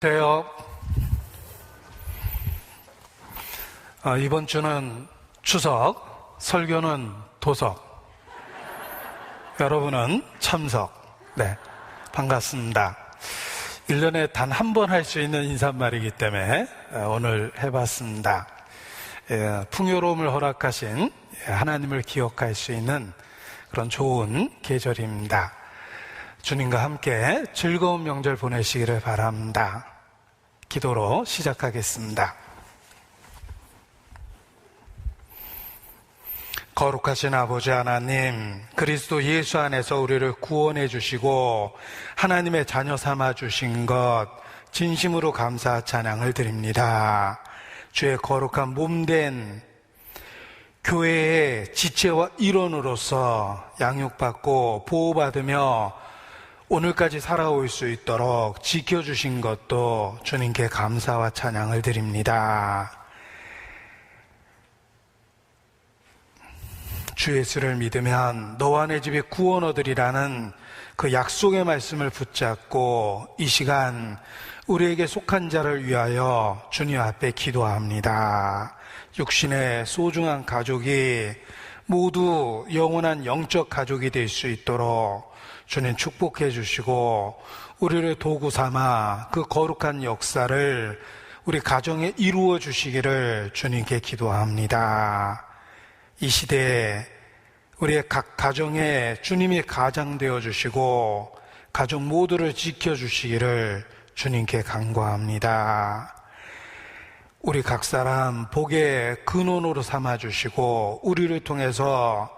안녕하세요. 이번 주는 추석, 설교는 도석, 여러분은 참석. 네, 반갑습니다. 1년에 단 한 번 할 수 있는 인사말이기 때문에 오늘 해봤습니다. 풍요로움을 허락하신 하나님을 기억할 수 있는 그런 좋은 계절입니다. 주님과 함께 즐거운 명절 보내시기를 바랍니다. 기도로 시작하겠습니다. 거룩하신 아버지 하나님, 그리스도 예수 안에서 우리를 구원해 주시고 하나님의 자녀 삼아 주신 것 진심으로 감사 찬양을 드립니다. 주의 거룩한 몸된 교회의 지체와 일원으로서 양육받고 보호받으며 오늘까지 살아올 수 있도록 지켜주신 것도 주님께 감사와 찬양을 드립니다. 주 예수를 믿으면 너와 내 집에 구원 얻으리라는 그 약속의 말씀을 붙잡고 이 시간 우리에게 속한 자를 위하여 주님 앞에 기도합니다. 육신의 소중한 가족이 모두 영원한 영적 가족이 될 수 있도록 주님 축복해 주시고 우리를 도구 삼아 그 거룩한 역사를 우리 가정에 이루어 주시기를 주님께 기도합니다. 이 시대에 우리의 각 가정에 주님이 가장 되어 주시고 가족 모두를 지켜 주시기를 주님께 간구합니다. 우리 각 사람 복의 근원으로 삼아 주시고 우리를 통해서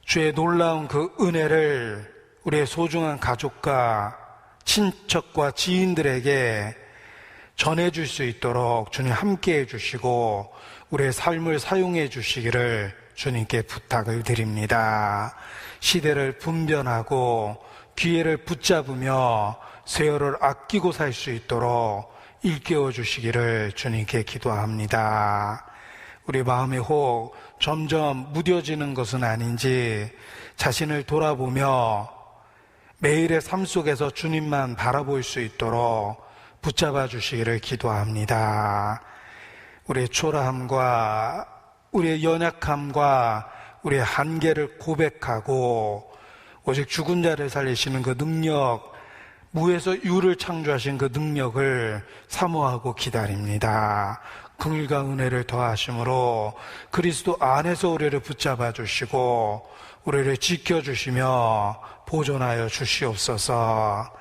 주의 놀라운 그 은혜를 우리의 소중한 가족과 친척과 지인들에게 전해줄 수 있도록 주님 함께해 주시고 우리의 삶을 사용해 주시기를 주님께 부탁을 드립니다. 시대를 분별하고 기회를 붙잡으며 세월을 아끼고 살 수 있도록 일깨워 주시기를 주님께 기도합니다. 우리 마음의 혹 점점 무뎌지는 것은 아닌지 자신을 돌아보며 매일의 삶 속에서 주님만 바라볼 수 있도록 붙잡아 주시기를 기도합니다. 우리의 초라함과 우리의 연약함과 우리의 한계를 고백하고 오직 죽은 자를 살리시는 그 능력, 무에서 유를 창조하신 그 능력을 사모하고 기다립니다. 긍휼과 은혜를 더하심으로 그리스도 안에서 우리를 붙잡아 주시고 우리를 지켜주시며 보존하여 주시옵소서.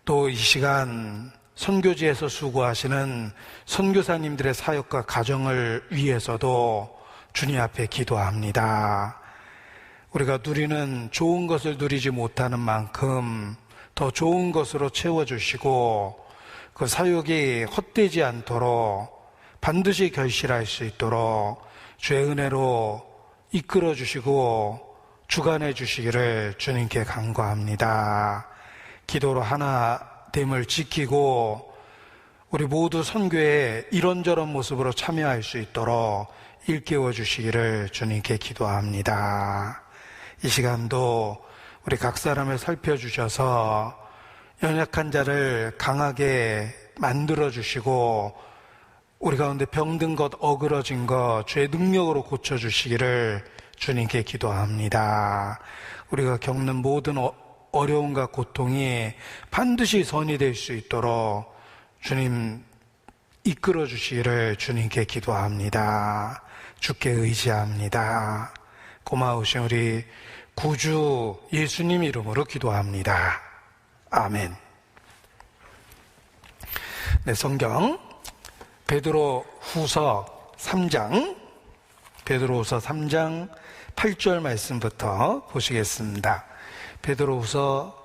또 이 시간 선교지에서 수고하시는 선교사님들의 사역과 가정을 위해서도 주님 앞에 기도합니다. 우리가 누리는 좋은 것을 누리지 못하는 만큼 더 좋은 것으로 채워주시고 그 사역이 헛되지 않도록 반드시 결실할 수 있도록 주의 은혜로 이끌어 주시고 주관해 주시기를 주님께 간구합니다. 기도로 하나됨을 지키고 우리 모두 선교에 이런저런 모습으로 참여할 수 있도록 일깨워 주시기를 주님께 기도합니다. 이 시간도 우리 각 사람을 살펴주셔서 연약한 자를 강하게 만들어주시고 우리 가운데 병든 것, 어그러진 것 주의 능력으로 고쳐주시기를 주님께 기도합니다. 우리가 겪는 모든 어려움과 고통이 반드시 선이 될 수 있도록 주님 이끌어주시기를 주님께 기도합니다. 주께 의지합니다. 고마우신 우리 구주 예수님 이름으로 기도합니다. 아멘. 네, 성경 베드로 후서 3장 8절 말씀부터 보시겠습니다. 베드로 후서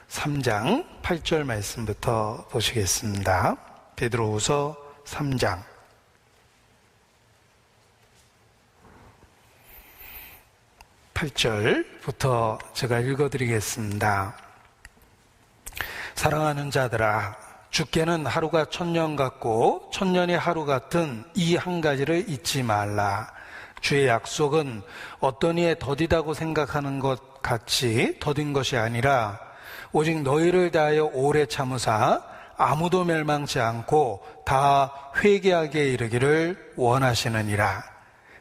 3장 8절 말씀부터 보시겠습니다. 베드로 후서 3장 8절부터 제가 읽어드리겠습니다. 사랑하는 자들아, 주께는 하루가 천년 같고 천년이 하루 같은 이 한 가지를 잊지 말라. 주의 약속은 어떤 이에 더디다고 생각하는 것 같이 더딘 것이 아니라 오직 너희를 대하여 오래 참으사 아무도 멸망치 않고 다 회개하게 이르기를 원하시느니라.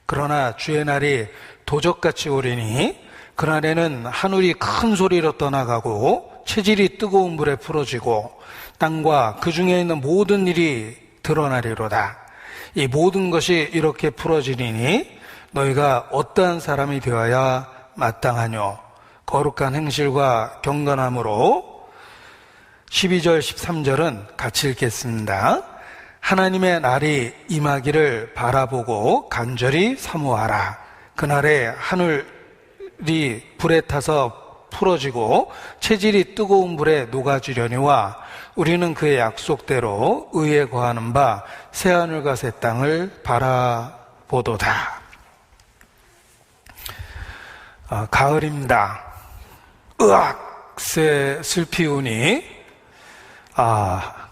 그러나 주의 날이 도적같이 오리니 그날에는 하늘이 큰 소리로 떠나가고 체질이 뜨거운 불에 풀어지고 땅과 그 중에 있는 모든 일이 드러나리로다. 이 모든 것이 이렇게 풀어지리니 너희가 어떠한 사람이 되어야 마땅하뇨. 거룩한 행실과 경건함으로 12절 13절은 같이 읽겠습니다. 하나님의 날이 임하기를 바라보고 간절히 사모하라. 그날에 하늘이 불에 타서 풀어지고 체질이 뜨거운 불에 녹아지려니와 우리는 그의 약속대로 의에 거하는 바 새하늘과 새 땅을 바라보도다. 가을입니다. 으악! 새 슬피 우니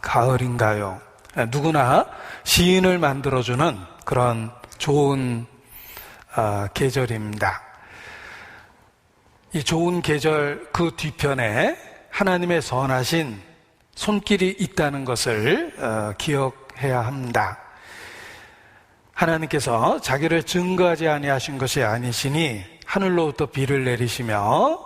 가을인가요? 누구나 시인을 만들어주는 그런 좋은 계절입니다. 이 좋은 계절 그 뒤편에 하나님의 선하신 손길이 있다는 것을 기억해야 합니다. 하나님께서 자기를 증거하지 아니하신 것이 아니시니 하늘로부터 비를 내리시며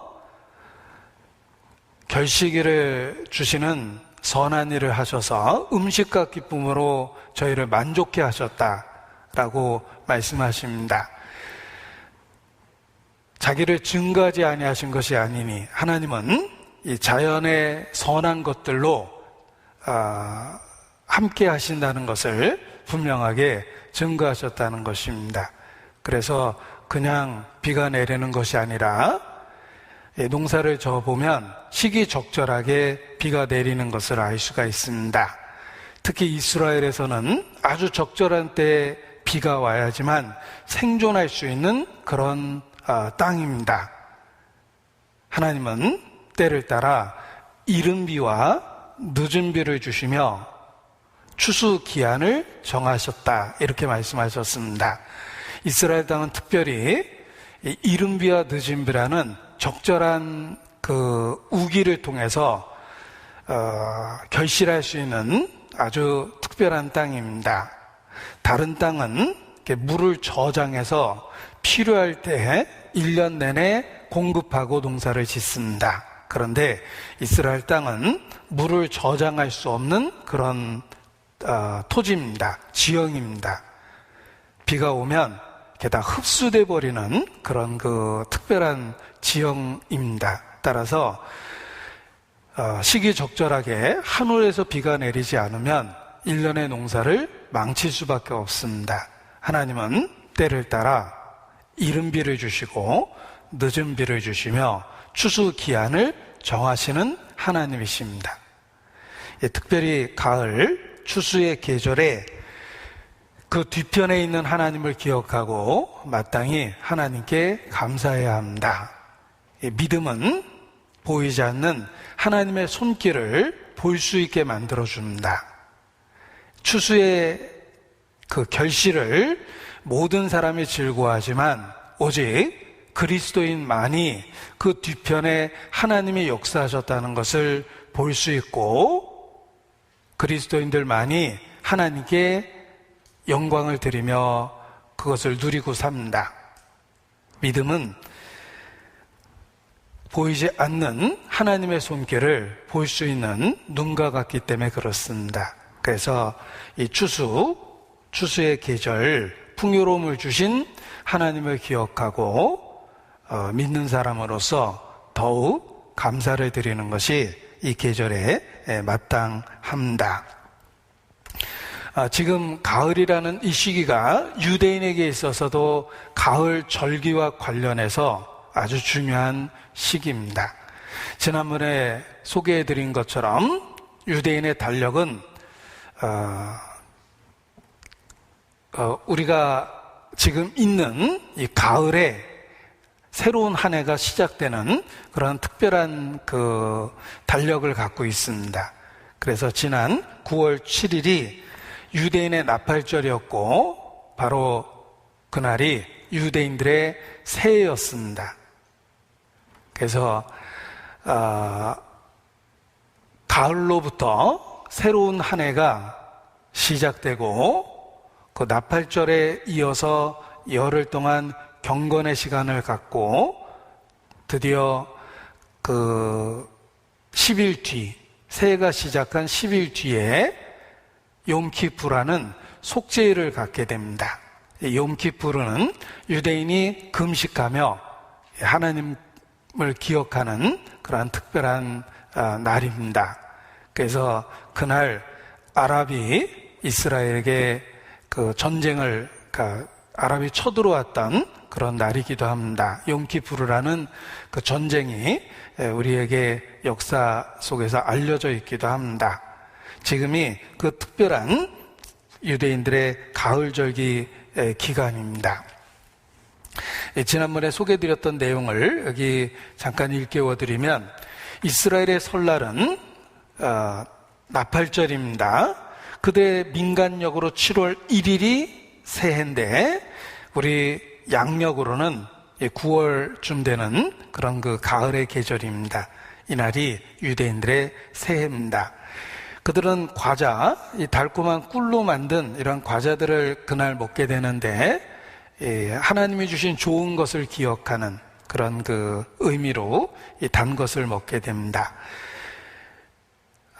결식이를 주시는 선한 일을 하셔서 음식과 기쁨으로 저희를 만족해 하셨다라고 말씀하십니다. 자기를 증거하지 아니하신 것이 아니니 하나님은 이 자연의 선한 것들로 함께 하신다는 것을 분명하게 증거하셨다는 것입니다. 그래서 그냥 비가 내리는 것이 아니라 농사를 져보면 시기적절하게 비가 내리는 것을 알 수가 있습니다. 특히 이스라엘에서는 아주 적절한 때에 비가 와야지만 생존할 수 있는 그런 땅입니다. 하나님은 때를 따라 이른 비와 늦은 비를 주시며 추수 기한을 정하셨다, 이렇게 말씀하셨습니다. 이스라엘 땅은 특별히 이른 비와 늦은 비라는 적절한 그 우기를 통해서 결실할 수 있는 아주 특별한 땅입니다. 다른 땅은 이렇게 물을 저장해서 필요할 때 1년 내내 공급하고 농사를 짓습니다. 그런데 이스라엘 땅은 물을 저장할 수 없는 그런 토지입니다. 지형입니다. 비가 오면 이렇게 다 흡수돼 버리는 그런 그 특별한 지형입니다. 따라서 시기적절하게 하늘에서 비가 내리지 않으면 1년의 농사를 망칠 수밖에 없습니다. 하나님은 때를 따라 이른 비를 주시고 늦은 비를 주시며 추수 기한을 정하시는 하나님이십니다. 특별히 가을 추수의 계절에 그 뒤편에 있는 하나님을 기억하고 마땅히 하나님께 감사해야 합니다. 믿음은 보이지 않는 하나님의 손길을 볼 수 있게 만들어줍니다. 추수의 그 결실을 모든 사람이 즐거워하지만 오직 그리스도인만이 그 뒤편에 하나님이 역사하셨다는 것을 볼 수 있고 그리스도인들만이 하나님께 영광을 드리며 그것을 누리고 삽니다. 믿음은 보이지 않는 하나님의 손길을 볼 수 있는 눈과 같기 때문에 그렇습니다. 그래서 이 추수의 계절, 풍요로움을 주신 하나님을 기억하고 믿는 사람으로서 더욱 감사를 드리는 것이 이 계절에 마땅합니다. 지금 가을이라는 이 시기가 유대인에게 있어서도 가을 절기와 관련해서 아주 중요한 시기입니다. 지난번에 소개해드린 것처럼 유대인의 달력은 우리가 지금 있는 이 가을에 새로운 한 해가 시작되는 그런 특별한 그 달력을 갖고 있습니다. 그래서 지난 9월 7일이 유대인의 나팔절이었고 바로 그날이 유대인들의 새해였습니다. 그래서 가을로부터 새로운 한 해가 시작되고 그 나팔절에 이어서 열흘 동안 경건의 시간을 갖고 드디어 그 10일 뒤, 새해가 시작한 10일 뒤에 욤키푸라는 속죄일을 갖게 됩니다. 욤키푸르는 유대인이 금식하며 하나님을 기억하는 그러한 특별한 날입니다. 그래서 그날 아랍이 이스라엘에게 그 전쟁을, 아랍이 쳐들어왔던 그런 날이기도 합니다. 욤키푸르라는 그 전쟁이 우리에게 역사 속에서 알려져 있기도 합니다. 지금이 그 특별한 유대인들의 가을절기 기간입니다. 지난번에 소개해드렸던 내용을 여기 잠깐 일깨워드리면, 이스라엘의 설날은 나팔절입니다. 그들의 민간력으로 7월 1일이 새해인데 우리 양력으로는 9월쯤 되는 그런 그 가을의 계절입니다. 이날이 유대인들의 새해입니다. 그들은 과자, 이 달콤한 꿀로 만든 이런 과자들을 그날 먹게 되는데, 하나님이 주신 좋은 것을 기억하는 그런 그 의미로 이 단 것을 먹게 됩니다.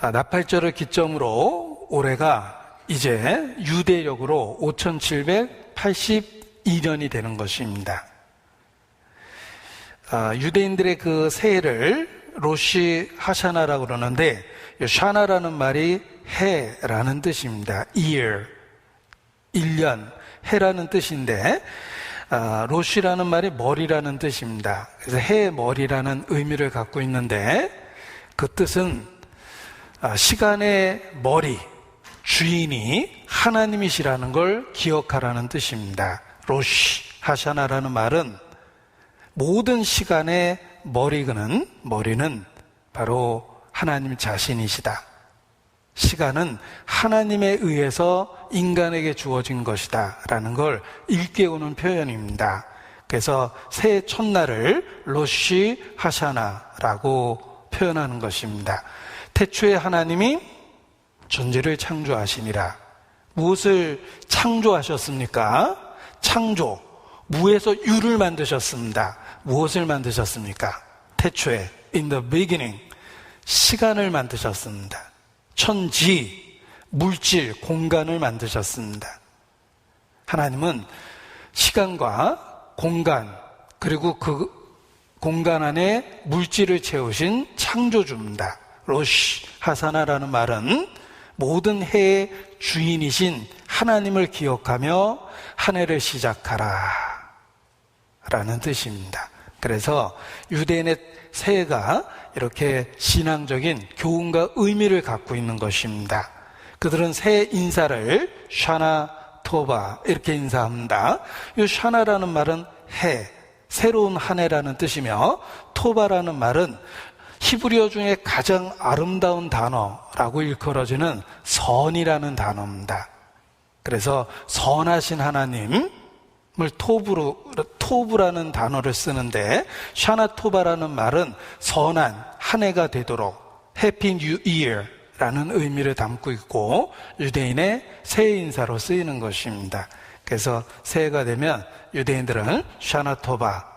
나팔절을 기점으로 올해가 이제 유대력으로 5782년이 되는 것입니다. 유대인들의 그 새해를 로시 하샤나라고 그러는데, 샤나라는 말이 해라는 뜻입니다. year, 1년, 해라는 뜻인데, 로시라는 말이 머리라는 뜻입니다. 그래서 해의 머리라는 의미를 갖고 있는데, 그 뜻은 시간의 머리, 주인이 하나님이시라는 걸 기억하라는 뜻입니다. 로시 하샤나라는 말은 모든 시간의 머리는 바로 하나님 자신이시다. 시간은 하나님에 의해서 인간에게 주어진 것이다 라는 걸 일깨우는 표현입니다. 그래서 새해 첫날을 로시 하샤나라고 표현하는 것입니다. 태초에 하나님이 존재를 창조하시니라. 무엇을 창조하셨습니까? 창조, 무에서 유를 만드셨습니다. 무엇을 만드셨습니까? 태초에, in the beginning, 시간을 만드셨습니다. 천지, 물질, 공간을 만드셨습니다. 하나님은 시간과 공간, 그리고 그 공간 안에 물질을 채우신 창조주입니다. 로시 하사나라는 말은 모든 해의 주인이신 하나님을 기억하며 한 해를 시작하라 라는 뜻입니다. 그래서 유대인의 새해가 이렇게 신앙적인 교훈과 의미를 갖고 있는 것입니다. 그들은 새해 인사를 샤나 토바 이렇게 인사합니다. 이 샤나라는 말은 해, 새로운 한 해라는 뜻이며, 토바라는 말은 히브리어 중에 가장 아름다운 단어라고 일컬어지는 선이라는 단어입니다. 그래서 선하신 하나님을 토브라는 단어를 쓰는데, 샤나토바라는 말은 선한 한 해가 되도록 Happy New Year 라는 의미를 담고 있고, 유대인의 새해 인사로 쓰이는 것입니다. 그래서 새해가 되면 유대인들은 샤나토바,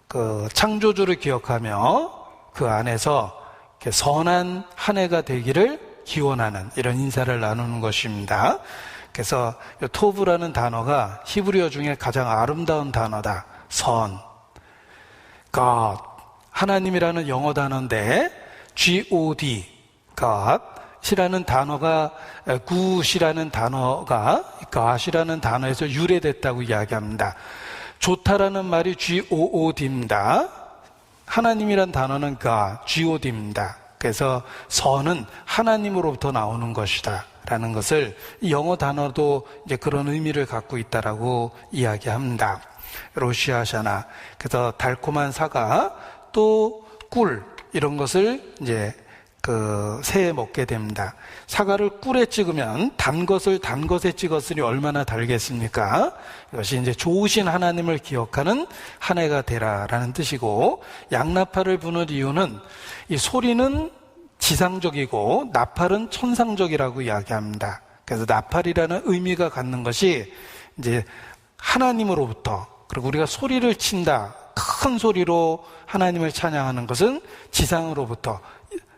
그 창조주를 기억하며 그 안에서 선한 한 해가 되기를 기원하는 이런 인사를 나누는 것입니다. 그래서 토브라는 단어가 히브리어 중에 가장 아름다운 단어다. 선, God, 하나님이라는 영어 단어인데 G-O-D, God이라는 단어가, God이라는 단어가 God이라는 단어에서 유래됐다고 이야기합니다. 좋다라는 말이 G-O-O-D입니다. 하나님이란 단어는 God, G-O-D입니다. 그래서 선은 하나님으로부터 나오는 것이다 라는 것을 영어 단어도 이제 그런 의미를 갖고 있다라고 이야기합니다. 로시아샤나, 그래서 달콤한 사과, 또 꿀, 이런 것을 이제 그 새해 먹게 됩니다. 사과를 꿀에 찍으면 단 것을 단 것에 찍었으니 얼마나 달겠습니까? 이것이 이제 좋으신 하나님을 기억하는 한 해가 되라라는 뜻이고, 양나팔을 부는 이유는 이 소리는 지상적이고 나팔은 천상적이라고 이야기합니다. 그래서 나팔이라는 의미가 갖는 것이 이제 하나님으로부터, 그리고 우리가 소리를 친다, 큰 소리로 하나님을 찬양하는 것은 지상으로부터,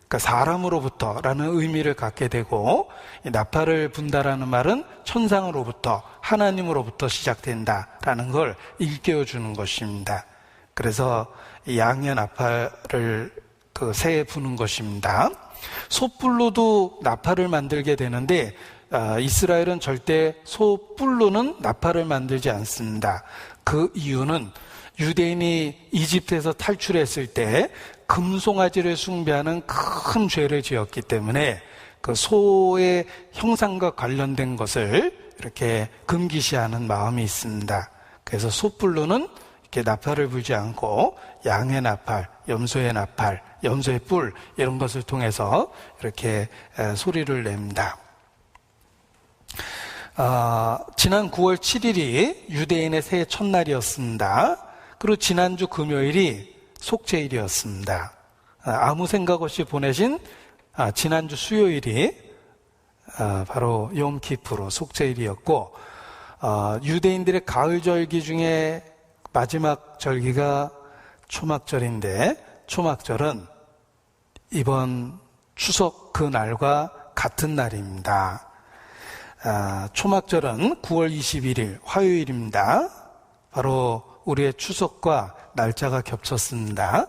그러니까 사람으로부터라는 의미를 갖게 되고, 이 나팔을 분다라는 말은 천상으로부터, 하나님으로부터 시작된다라는 걸 일깨워 주는 것입니다. 그래서 이 양의 나팔을 새에 부는 것입니다. 솥불로도 나팔을 만들게 되는데 이스라엘은 절대 솥불로는 나팔을 만들지 않습니다. 그 이유는 유대인이 이집트에서 탈출했을 때 금송아지를 숭배하는 큰 죄를 지었기 때문에 그 소의 형상과 관련된 것을 이렇게 금기시하는 마음이 있습니다. 그래서 솥불로는 이렇게 나팔을 불지 않고 양의 나팔, 염소의 나팔, 염소의 뿔 이런 것을 통해서 이렇게 소리를 냅니다. 지난 9월 7일이 유대인의 새해 첫날이었습니다. 그리고 지난주 금요일이 속죄일이었습니다. 아무 생각 없이 보내신 지난주 수요일이 바로 욤키프로 속죄일이었고, 유대인들의 가을 절기 중에 마지막 절기가 초막절인데, 초막절은 이번 추석 그 날과 같은 날입니다. 초막절은 9월 21일 화요일입니다. 바로 우리의 추석과 날짜가 겹쳤습니다.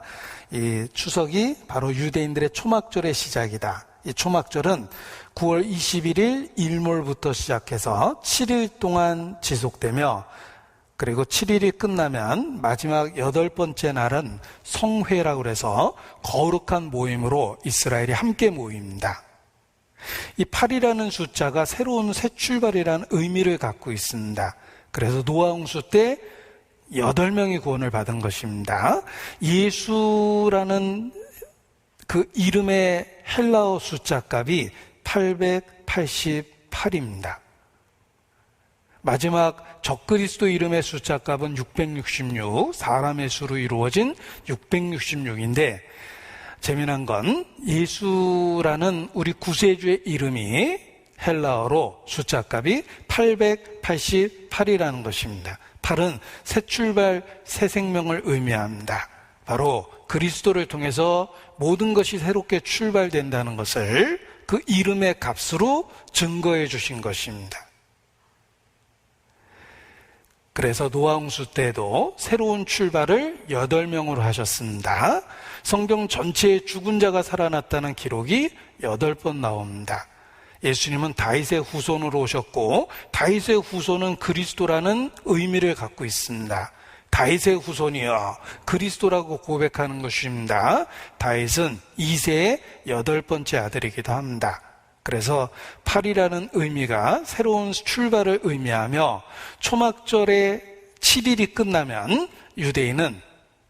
이 추석이 바로 유대인들의 초막절의 시작이다. 이 초막절은 9월 21일 일몰부터 시작해서 7일 동안 지속되며, 그리고 7일이 끝나면 마지막 8번째 날은 성회라고 해서 거룩한 모임으로 이스라엘이 함께 모입니다. 이 8이라는 숫자가 새로운 새 출발이라는 의미를 갖고 있습니다. 그래서 노아홍수 때 8명이 구원을 받은 것입니다. 예수라는 그 이름의 헬라어 숫자 값이 888입니다. 마지막 적그리스도 이름의 숫자 값은 666, 사람의 수로 이루어진 666인데, 재미난 건 예수라는 우리 구세주의 이름이 헬라어로 숫자 값이 888이라는 것입니다. 8은 새 출발, 새 생명을 의미합니다. 바로 그리스도를 통해서 모든 것이 새롭게 출발된다는 것을 그 이름의 값으로 증거해 주신 것입니다. 그래서 노아홍수 때도 새로운 출발을 8명으로 하셨습니다. 성경 전체에 죽은 자가 살아났다는 기록이 8번 나옵니다. 예수님은 다윗의 후손으로 오셨고, 다윗의 후손은 그리스도라는 의미를 갖고 있습니다. 다윗의 후손이여 그리스도라고 고백하는 것입니다. 다윗은 이새의 8번째 아들이기도 합니다. 그래서 8이라는 의미가 새로운 출발을 의미하며, 초막절의 7일이 끝나면 유대인은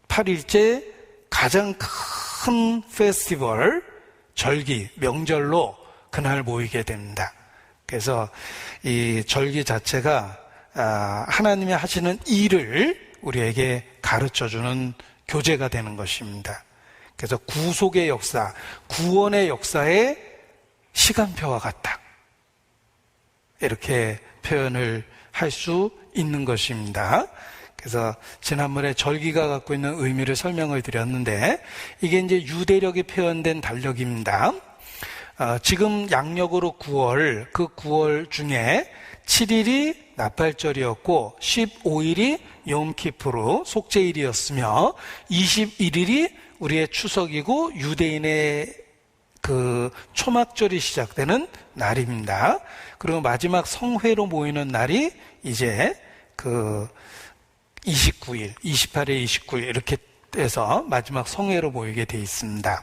8일째 가장 큰 페스티벌, 절기, 명절로 그날 모이게 됩니다. 그래서 이 절기 자체가 하나님이 하시는 일을 우리에게 가르쳐주는 교재가 되는 것입니다. 그래서 구속의 역사, 구원의 역사의 시간표와 같다, 이렇게 표현을 할 수 있는 것입니다. 그래서 지난번에 절기가 갖고 있는 의미를 설명을 드렸는데, 이게 이제 유대력이 표현된 달력입니다. 지금 양력으로 9월, 그 9월 중에 7일이 나팔절이었고 15일이 욤키프로 속죄일이었으며 21일이 우리의 추석이고 유대인의 그 초막절이 시작되는 날입니다. 그리고 마지막 성회로 모이는 날이 이제 그 29일, 28일, 29일 이렇게 해서 마지막 성회로 모이게 돼 있습니다.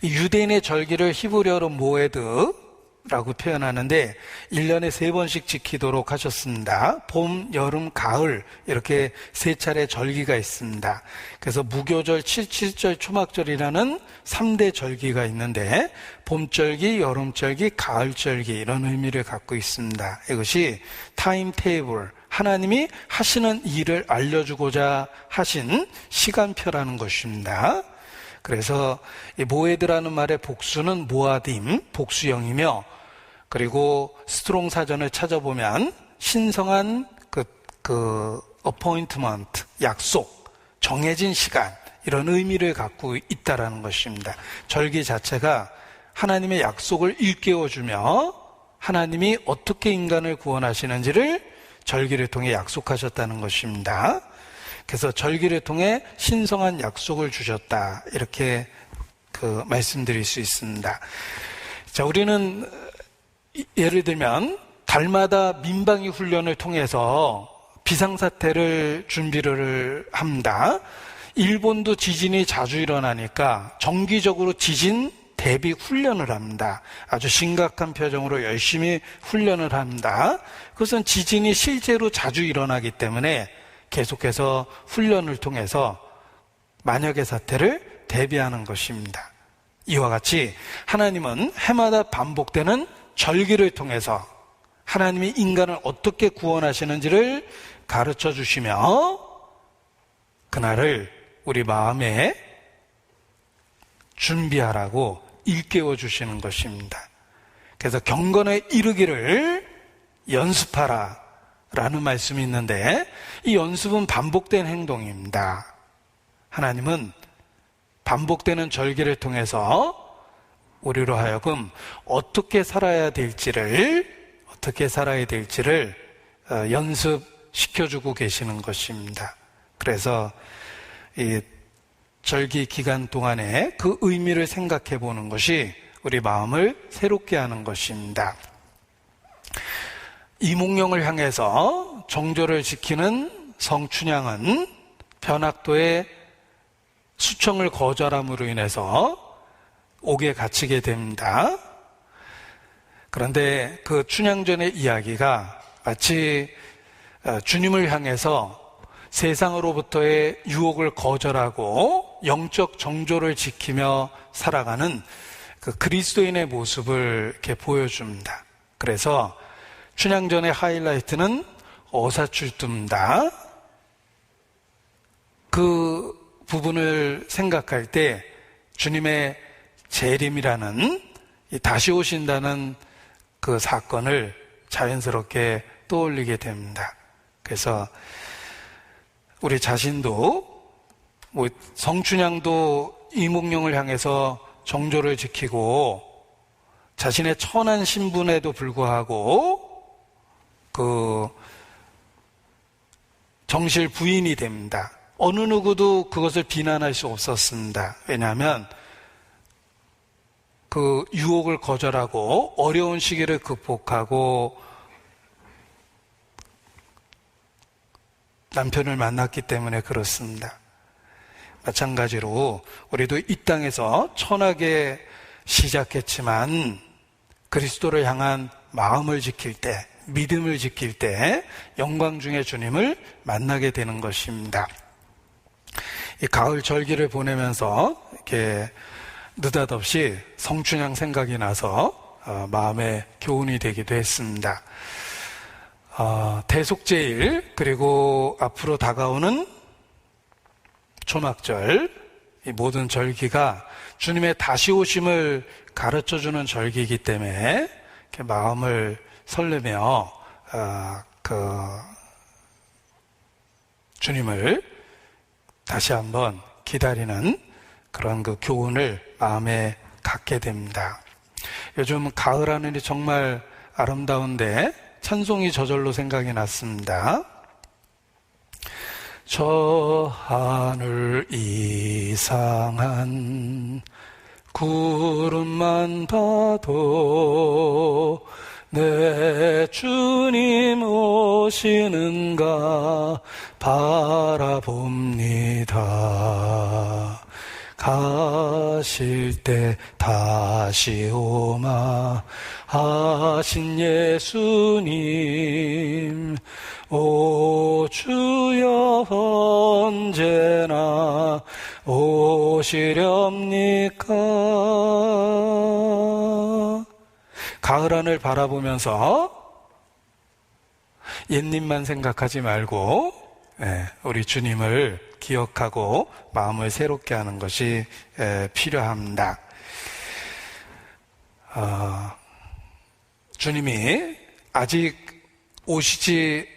이 유대인의 절기를 히브리어로 모에드라고 표현하는데 1년에 3번씩 지키도록 하셨습니다. 봄, 여름, 가을 이렇게 3차례 절기가 있습니다. 그래서 무교절, 칠칠절, 초막절이라는 3대 절기가 있는데 봄절기, 여름절기, 가을절기 이런 의미를 갖고 있습니다. 이것이 타임 테이블, 하나님이 하시는 일을 알려주고자 하신 시간표라는 것입니다. 그래서 이 모에드라는 말의 복수는 모아딤, 복수형이며, 그리고 스트롱 사전을 찾아보면 신성한 appointment, 약속, 정해진 시간, 이런 의미를 갖고 있다라는 것입니다. 절기 자체가 하나님의 약속을 일깨워주며 하나님이 어떻게 인간을 구원하시는지를 절기를 통해 약속하셨다는 것입니다. 그래서 절기를 통해 신성한 약속을 주셨다, 이렇게 말씀드릴 수 있습니다. 자, 우리는 예를 들면 달마다 민방위 훈련을 통해서 비상사태를 준비를 합니다. 일본도 지진이 자주 일어나니까 정기적으로 지진 대비 훈련을 합니다. 아주 심각한 표정으로 열심히 훈련을 합니다. 그것은 지진이 실제로 자주 일어나기 때문에 계속해서 훈련을 통해서 만약의 사태를 대비하는 것입니다. 이와 같이 하나님은 해마다 반복되는 절기를 통해서 하나님이 인간을 어떻게 구원하시는지를 가르쳐 주시며 그날을 우리 마음에 준비하라고 일깨워 주시는 것입니다. 그래서 경건에 이르기를 연습하라 라는 말씀이 있는데, 이 연습은 반복된 행동입니다. 하나님은 반복되는 절기를 통해서 우리로 하여금 어떻게 살아야 될지를 연습시켜주고 계시는 것입니다. 그래서 이 절기 기간 동안에 그 의미를 생각해 보는 것이 우리 마음을 새롭게 하는 것입니다. 이몽룡을 향해서 정조를 지키는 성춘향은 변학도의 수청을 거절함으로 인해서 옥에 갇히게 됩니다. 그런데 그 춘향전의 이야기가 마치 주님을 향해서 세상으로부터의 유혹을 거절하고 영적 정조를 지키며 살아가는 그 그리스도인의 모습을 이렇게 보여줍니다. 그래서 춘향전의 하이라이트는 어사출두입니다. 그 부분을 생각할 때 주님의 재림이라는, 다시 오신다는 그 사건을 자연스럽게 떠올리게 됩니다. 그래서 우리 자신도, 성춘향도 이몽룡을 향해서 정조를 지키고 자신의 천한 신분에도 불구하고 정실 부인이 됩니다. 어느 누구도 그것을 비난할 수 없었습니다. 왜냐하면 그 유혹을 거절하고 어려운 시기를 극복하고 남편을 만났기 때문에 그렇습니다. 마찬가지로 우리도 이 땅에서 천하게 시작했지만 그리스도를 향한 마음을 지킬 때, 믿음을 지킬 때 영광 중에 주님을 만나게 되는 것입니다. 이 가을 절기를 보내면서 이렇게 느닷없이 성춘향 생각이 나서 마음의 교훈이 되기도 했습니다. 대속제일, 그리고 앞으로 다가오는 초막절, 이 모든 절기가 주님의 다시 오심을 가르쳐주는 절기이기 때문에 이렇게 마음을 설레며 주님을 다시 한번 기다리는 그런 그 교훈을 마음에 갖게 됩니다. 요즘 가을 하늘이 정말 아름다운데 찬송이 저절로 생각이 났습니다. 저 하늘 이상한 구름만 봐도 내 주님 오시는가 바라봅니다. 가실 때 다시 오마 하신 예수님, 오 주여 언제나 오시렵니까? 가을 하늘 바라보면서 옛님만 생각하지 말고 우리 주님을 기억하고 마음을 새롭게 하는 것이 필요합니다. 주님이 아직 오시지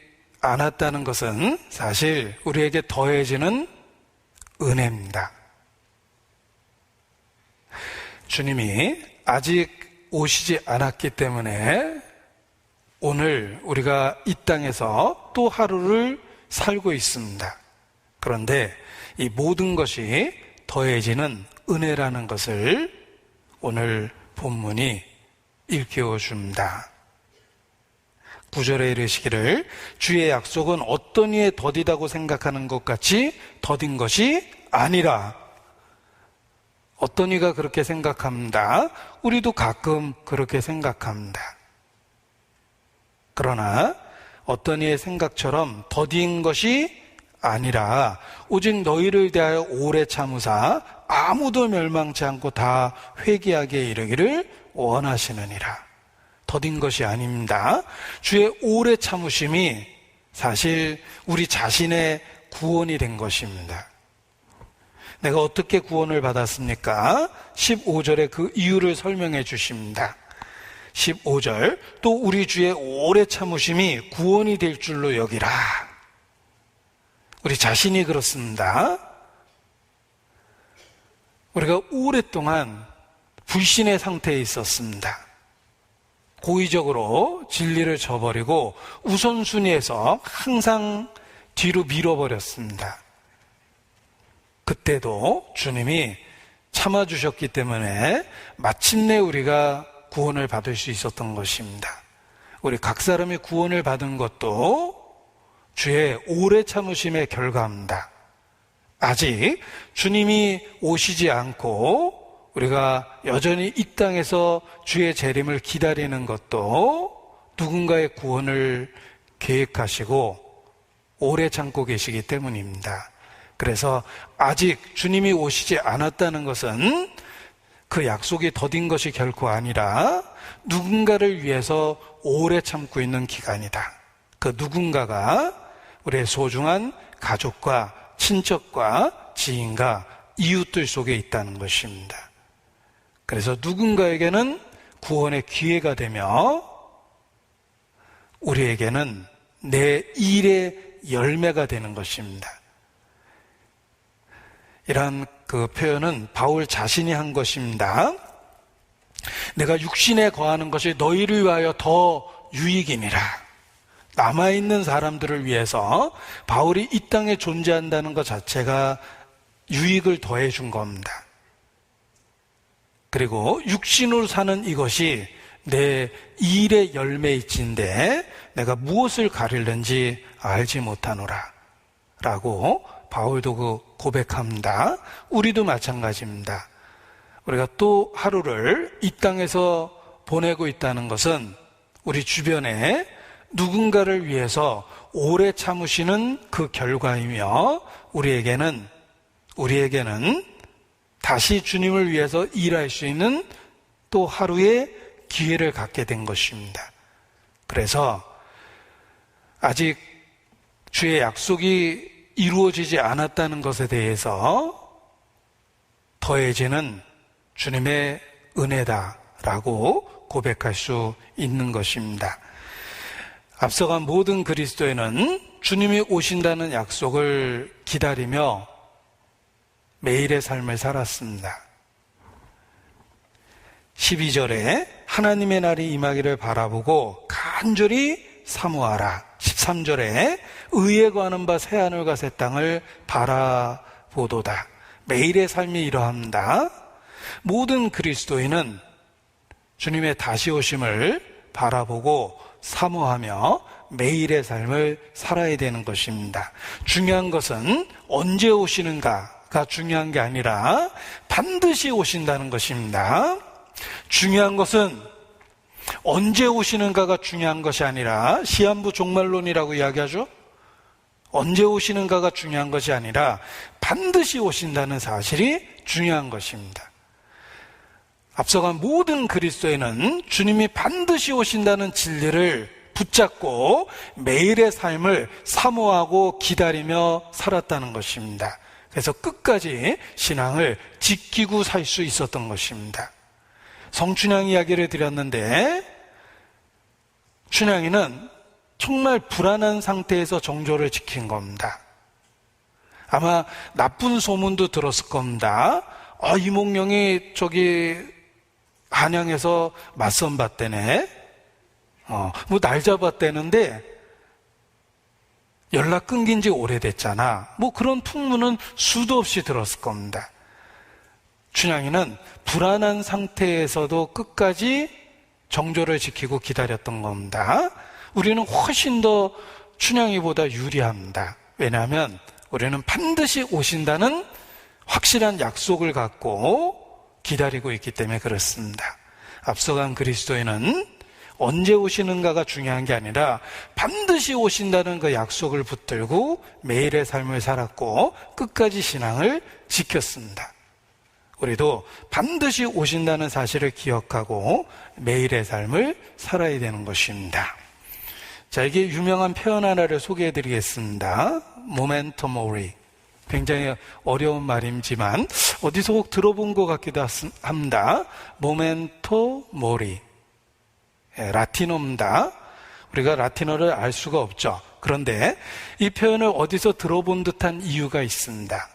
않았다는 것은 사실 우리에게 더해지는 은혜입니다. 주님이 아직 오시지 않았기 때문에 오늘 우리가 이 땅에서 또 하루를 살고 있습니다. 그런데 이 모든 것이 더해지는 은혜라는 것을 오늘 본문이 일깨워 줍니다. 9절에 이르시기를 주의 약속은 어떤 이에 더디다고 생각하는 것 같이 더딘 것이 아니라. 어떤 이가 그렇게 생각합니다. 우리도 가끔 그렇게 생각합니다. 그러나 어떤 이의 생각처럼 더딘 것이 아니라 오직 너희를 대하여 오래 참으사 아무도 멸망치 않고 다 회개하게 이르기를 원하시느니라. 더딘 것이 아닙니다. 주의 오래 참으심이 사실 우리 자신의 구원이 된 것입니다. 내가 어떻게 구원을 받았습니까? 15절에 그 이유를 설명해 주십니다. 15절, 또 우리 주의 오래 참으심이 구원이 될 줄로 여기라. 우리 자신이 그렇습니다. 우리가 오랫동안 불신의 상태에 있었습니다. 고의적으로 진리를 저버리고 우선순위에서 항상 뒤로 밀어버렸습니다. 그때도 주님이 참아주셨기 때문에 마침내 우리가 구원을 받을 수 있었던 것입니다. 우리 각 사람이 구원을 받은 것도 주의 오래 참으심의 결과입니다. 아직 주님이 오시지 않고 우리가 여전히 이 땅에서 주의 재림을 기다리는 것도 누군가의 구원을 계획하시고 오래 참고 계시기 때문입니다. 그래서 아직 주님이 오시지 않았다는 것은 그 약속이 더딘 것이 결코 아니라 누군가를 위해서 오래 참고 있는 기간이다. 그 누군가가 우리의 소중한 가족과 친척과 지인과 이웃들 속에 있다는 것입니다. 그래서 누군가에게는 구원의 기회가 되며 우리에게는 내 일의 열매가 되는 것입니다. 이러한 그 표현은 바울 자신이 한 것입니다. 내가 육신에 거하는 것이 너희를 위하여 더 유익이니라. 남아있는 사람들을 위해서 바울이 이 땅에 존재한다는 것 자체가 유익을 더해 준 겁니다. 그리고 육신으로 사는 이것이 내 일의 열매일진데 내가 무엇을 가리는지 알지 못하노라 라고 바울도 그 고백합니다. 우리도 마찬가지입니다. 우리가 또 하루를 이 땅에서 보내고 있다는 것은 우리 주변에 누군가를 위해서 오래 참으시는 그 결과이며 우리에게는 다시 주님을 위해서 일할 수 있는 또 하루의 기회를 갖게 된 것입니다. 그래서 아직 주의 약속이 이루어지지 않았다는 것에 대해서 더해지는 주님의 은혜다라고 고백할 수 있는 것입니다. 앞서간 모든 그리스도인은 주님이 오신다는 약속을 기다리며 매일의 삶을 살았습니다. 12절에 하나님의 날이 임하기를 바라보고 간절히 사모하라. 13절에 의에 거하는 바 새하늘과 새 땅을 바라보도다. 매일의 삶이 이러합니다. 모든 그리스도인은 주님의 다시 오심을 바라보고 사모하며 매일의 삶을 살아야 되는 것입니다. 중요한 것은 언제 오시는가가 중요한 게 아니라 반드시 오신다는 것입니다. 중요한 것은 언제 오시는가가 중요한 것이 아니라 시한부 종말론이라고 이야기하죠. 언제 오시는가가 중요한 것이 아니라 반드시 오신다는 사실이 중요한 것입니다. 앞서간 모든 그리스도인은 주님이 반드시 오신다는 진리를 붙잡고 매일의 삶을 사모하고 기다리며 살았다는 것입니다. 그래서 끝까지 신앙을 지키고 살 수 있었던 것입니다. 성춘향 이야기를 드렸는데, 춘향이는 정말 불안한 상태에서 정조를 지킨 겁니다. 아마 나쁜 소문도 들었을 겁니다. 이몽룡이 저기 한양에서 맞선 봤대네. 뭐 날 잡았대는데 연락 끊긴 지 오래됐잖아. 뭐 그런 풍문은 수도 없이 들었을 겁니다. 춘향이는 불안한 상태에서도 끝까지 정조를 지키고 기다렸던 겁니다. 우리는 훨씬 더 춘향이보다 유리합니다. 왜냐하면 우리는 반드시 오신다는 확실한 약속을 갖고 기다리고 있기 때문에 그렇습니다. 앞서간 그리스도인은 언제 오시는가가 중요한 게 아니라 반드시 오신다는 그 약속을 붙들고 매일의 삶을 살았고 끝까지 신앙을 지켰습니다. 우리도 반드시 오신다는 사실을 기억하고 매일의 삶을 살아야 되는 것입니다. 자, 이게 유명한 표현 하나를 소개해 드리겠습니다. 모멘토 모리. 굉장히 어려운 말이지만 어디서 꼭 들어본 것 같기도 합니다. 모멘토 모리. 라틴어입니다. 우리가 라틴어를 알 수가 없죠. 그런데 이 표현을 어디서 들어본 듯한 이유가 있습니다.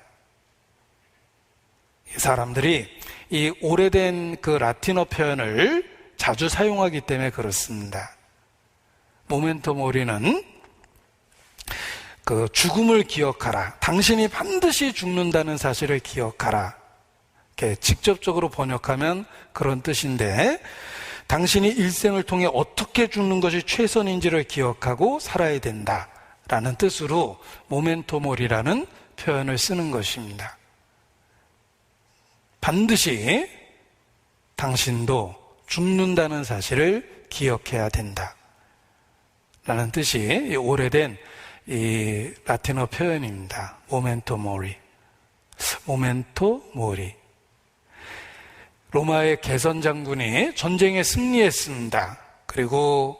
사람들이 이 오래된 그 라틴어 표현을 자주 사용하기 때문에 그렇습니다. 모멘토 모리는 그 죽음을 기억하라. 당신이 반드시 죽는다는 사실을 기억하라. 이렇게 직접적으로 번역하면 그런 뜻인데, 당신이 일생을 통해 어떻게 죽는 것이 최선인지를 기억하고 살아야 된다라는 뜻으로 모멘토 모리라는 표현을 쓰는 것입니다. 반드시 당신도 죽는다는 사실을 기억해야 된다 라는 뜻이 오래된 이 라틴어 표현입니다. 모멘토 모리. 모멘토 모리. 로마의 개선 장군이 전쟁에 승리했습니다. 그리고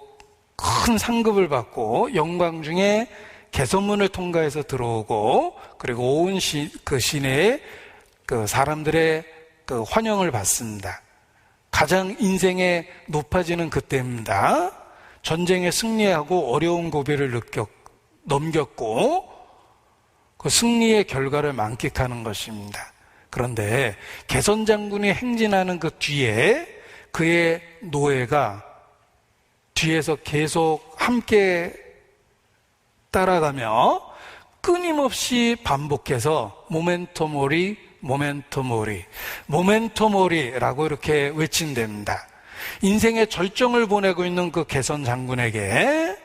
큰 상급을 받고 영광 중에 개선문을 통과해서 들어오고, 그리고 온 그 시내에 그 사람들의 그 환영을 받습니다. 가장 인생에 높아지는 그때입니다. 전쟁에 승리하고 어려운 고비를 넘겼고 그 승리의 결과를 만끽하는 것입니다. 그런데 개선 장군이 행진하는 그 뒤에 그의 노예가 뒤에서 계속 함께 따라가며 끊임없이 반복해서 모멘토 모리, 모멘토 모리, 모멘토 모리라고 이렇게 외친답니다. 인생의 절정을 보내고 있는 그 개선 장군에게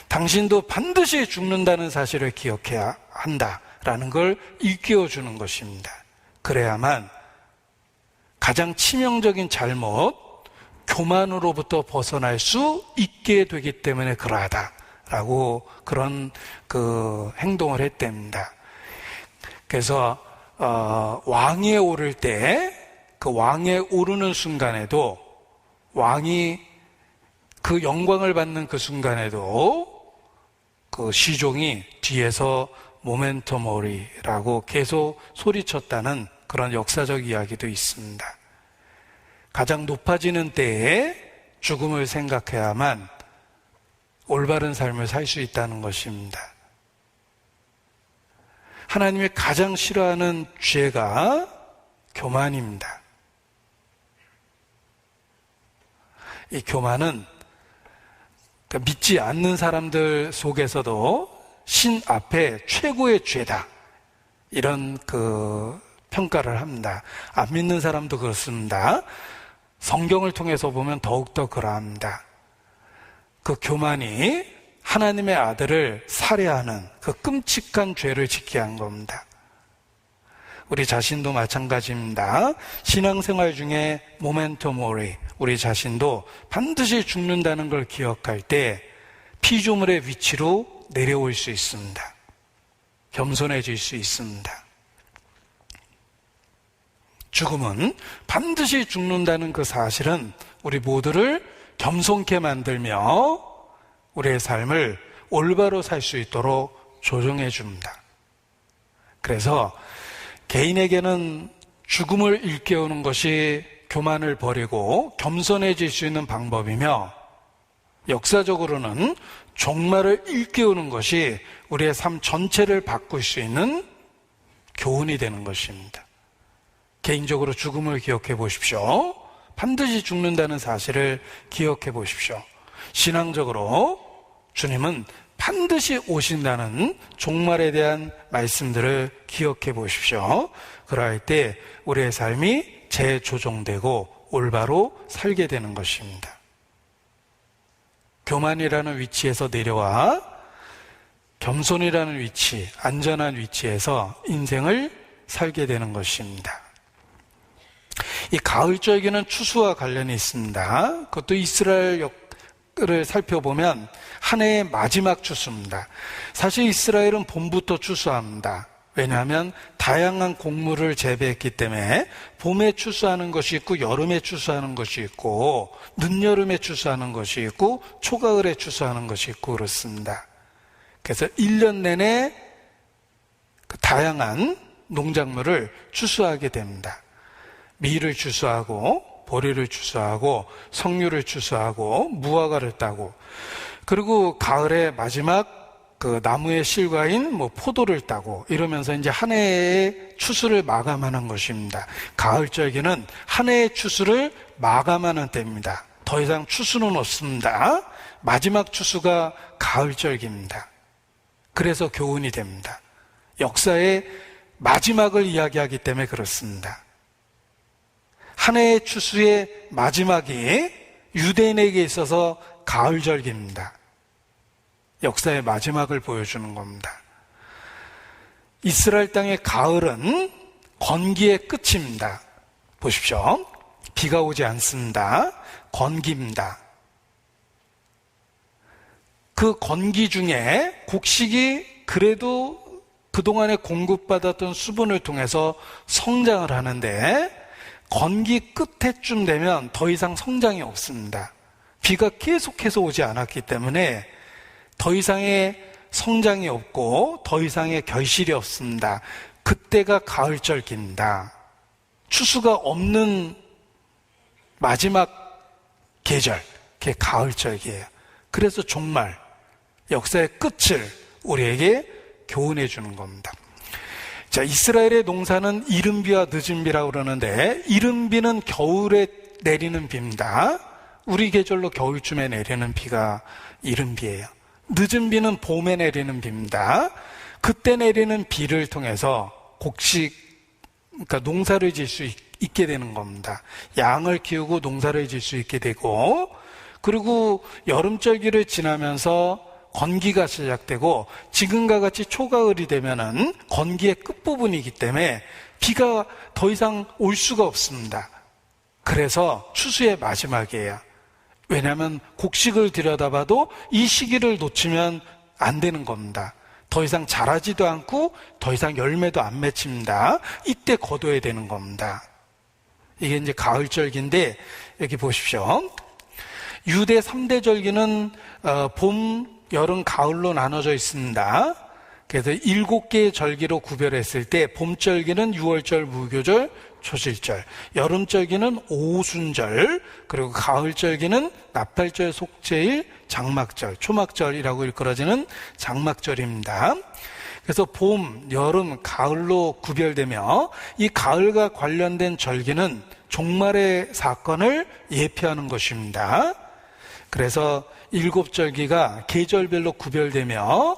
당신도 반드시 죽는다는 사실을 기억해야 한다라는 걸 일깨워주는 것입니다. 그래야만 가장 치명적인 잘못, 교만으로부터 벗어날 수 있게 되기 때문에 그러하다라고 그런 그 행동을 했답니다. 그래서 왕위에 오를 때 그 왕위에 오르는 순간에도, 왕이 그 영광을 받는 그 순간에도 그 시종이 뒤에서 모멘토 모리라고 계속 소리쳤다는 그런 역사적 이야기도 있습니다. 가장 높아지는 때에 죽음을 생각해야만 올바른 삶을 살 수 있다는 것입니다. 하나님이 가장 싫어하는 죄가 교만입니다. 이 교만은 믿지 않는 사람들 속에서도 신 앞에 최고의 죄다, 이런 그 평가를 합니다. 안 믿는 사람도 그렇습니다. 성경을 통해서 보면 더욱더 그러합니다. 그 교만이 하나님의 아들을 살해하는 그 끔찍한 죄를 짓게 한 겁니다. 우리 자신도 마찬가지입니다. 신앙생활 중에 모멘토 모리, 우리 자신도 반드시 죽는다는 걸 기억할 때 피조물의 위치로 내려올 수 있습니다. 겸손해질 수 있습니다. 죽음은 반드시 죽는다는 그 사실은 우리 모두를 겸손케 만들며 우리의 삶을 올바로 살 수 있도록 조정해 줍니다. 그래서 개인에게는 죽음을 일깨우는 것이 교만을 버리고 겸손해질 수 있는 방법이며, 역사적으로는 종말을 일깨우는 것이 우리의 삶 전체를 바꿀 수 있는 교훈이 되는 것입니다. 개인적으로 죽음을 기억해 보십시오. 반드시 죽는다는 사실을 기억해 보십시오. 신앙적으로 주님은 반드시 오신다는 종말에 대한 말씀들을 기억해 보십시오. 그럴 때 우리의 삶이 재조정되고 올바로 살게 되는 것입니다. 교만이라는 위치에서 내려와 겸손이라는 위치, 안전한 위치에서 인생을 살게 되는 것입니다. 이 가을절기는 추수와 관련이 있습니다. 그것도 이스라엘 역을 살펴보면 한 해의 마지막 추수입니다. 사실 이스라엘은 봄부터 추수합니다. 왜냐하면 다양한 곡물을 재배했기 때문에 봄에 추수하는 것이 있고, 여름에 추수하는 것이 있고, 늦여름에 추수하는 것이 있고, 초가을에 추수하는 것이 있고 그렇습니다. 그래서 1년 내내 다양한 농작물을 추수하게 됩니다. 밀을 추수하고, 보리를 추수하고, 석류를 추수하고, 무화과를 따고, 그리고 가을에 마지막 그 나무의 실과인 포도를 따고, 이러면서 이제 한 해의 추수를 마감하는 것입니다. 가을절기는 한 해의 추수를 마감하는 때입니다. 더 이상 추수는 없습니다. 마지막 추수가 가을절기입니다. 그래서 교훈이 됩니다. 역사의 마지막을 이야기하기 때문에 그렇습니다. 한 해의 추수의 마지막이 유대인에게 있어서 가을절기입니다. 역사의 마지막을 보여주는 겁니다. 이스라엘 땅의 가을은 건기의 끝입니다. 보십시오. 비가 오지 않습니다. 건기입니다. 그 건기 중에 곡식이 그래도 그동안에 공급받았던 수분을 통해서 성장을 하는데, 건기 끝에쯤 되면 더 이상 성장이 없습니다. 비가 계속해서 오지 않았기 때문에 더 이상의 성장이 없고 더 이상의 결실이 없습니다. 그때가 가을절기입니다. 추수가 없는 마지막 계절, 그게 가을절기예요. 그래서 종말, 역사의 끝을 우리에게 교훈해 주는 겁니다. 자, 이스라엘의 농사는 이른비와 늦은비라고 그러는데, 이른비는 겨울에 내리는 비입니다. 우리 계절로 겨울쯤에 내리는 비가 이른비예요. 늦은비는 봄에 내리는 비입니다. 그때 내리는 비를 통해서 곡식, 그러니까 농사를 지을 수 있게 되는 겁니다. 양을 키우고 농사를 지을 수 있게 되고, 그리고 여름절기를 지나면서 건기가 시작되고, 지금과 같이 초가을이 되면은 건기의 끝부분이기 때문에 비가 더 이상 올 수가 없습니다. 그래서 추수의 마지막이에요. 왜냐하면 곡식을 들여다봐도 이 시기를 놓치면 안 되는 겁니다. 더 이상 자라지도 않고 더 이상 열매도 안 맺힙니다. 이때 거둬야 되는 겁니다. 이게 이제 가을절기인데, 여기 보십시오. 유대 3대 절기는 봄, 여름, 가을로 나눠져 있습니다. 그래서 7개의 절기로 구별했을 때, 봄절기는 6월절, 무교절, 초실절, 여름절기는 오순절, 그리고 가을절기는 나팔절, 속죄일, 장막절, 초막절이라고 일컬어지는 장막절입니다. 그래서 봄, 여름, 가을로 구별되며, 이 가을과 관련된 절기는 종말의 사건을 예표하는 것입니다. 그래서 7절기가 계절별로 구별되며,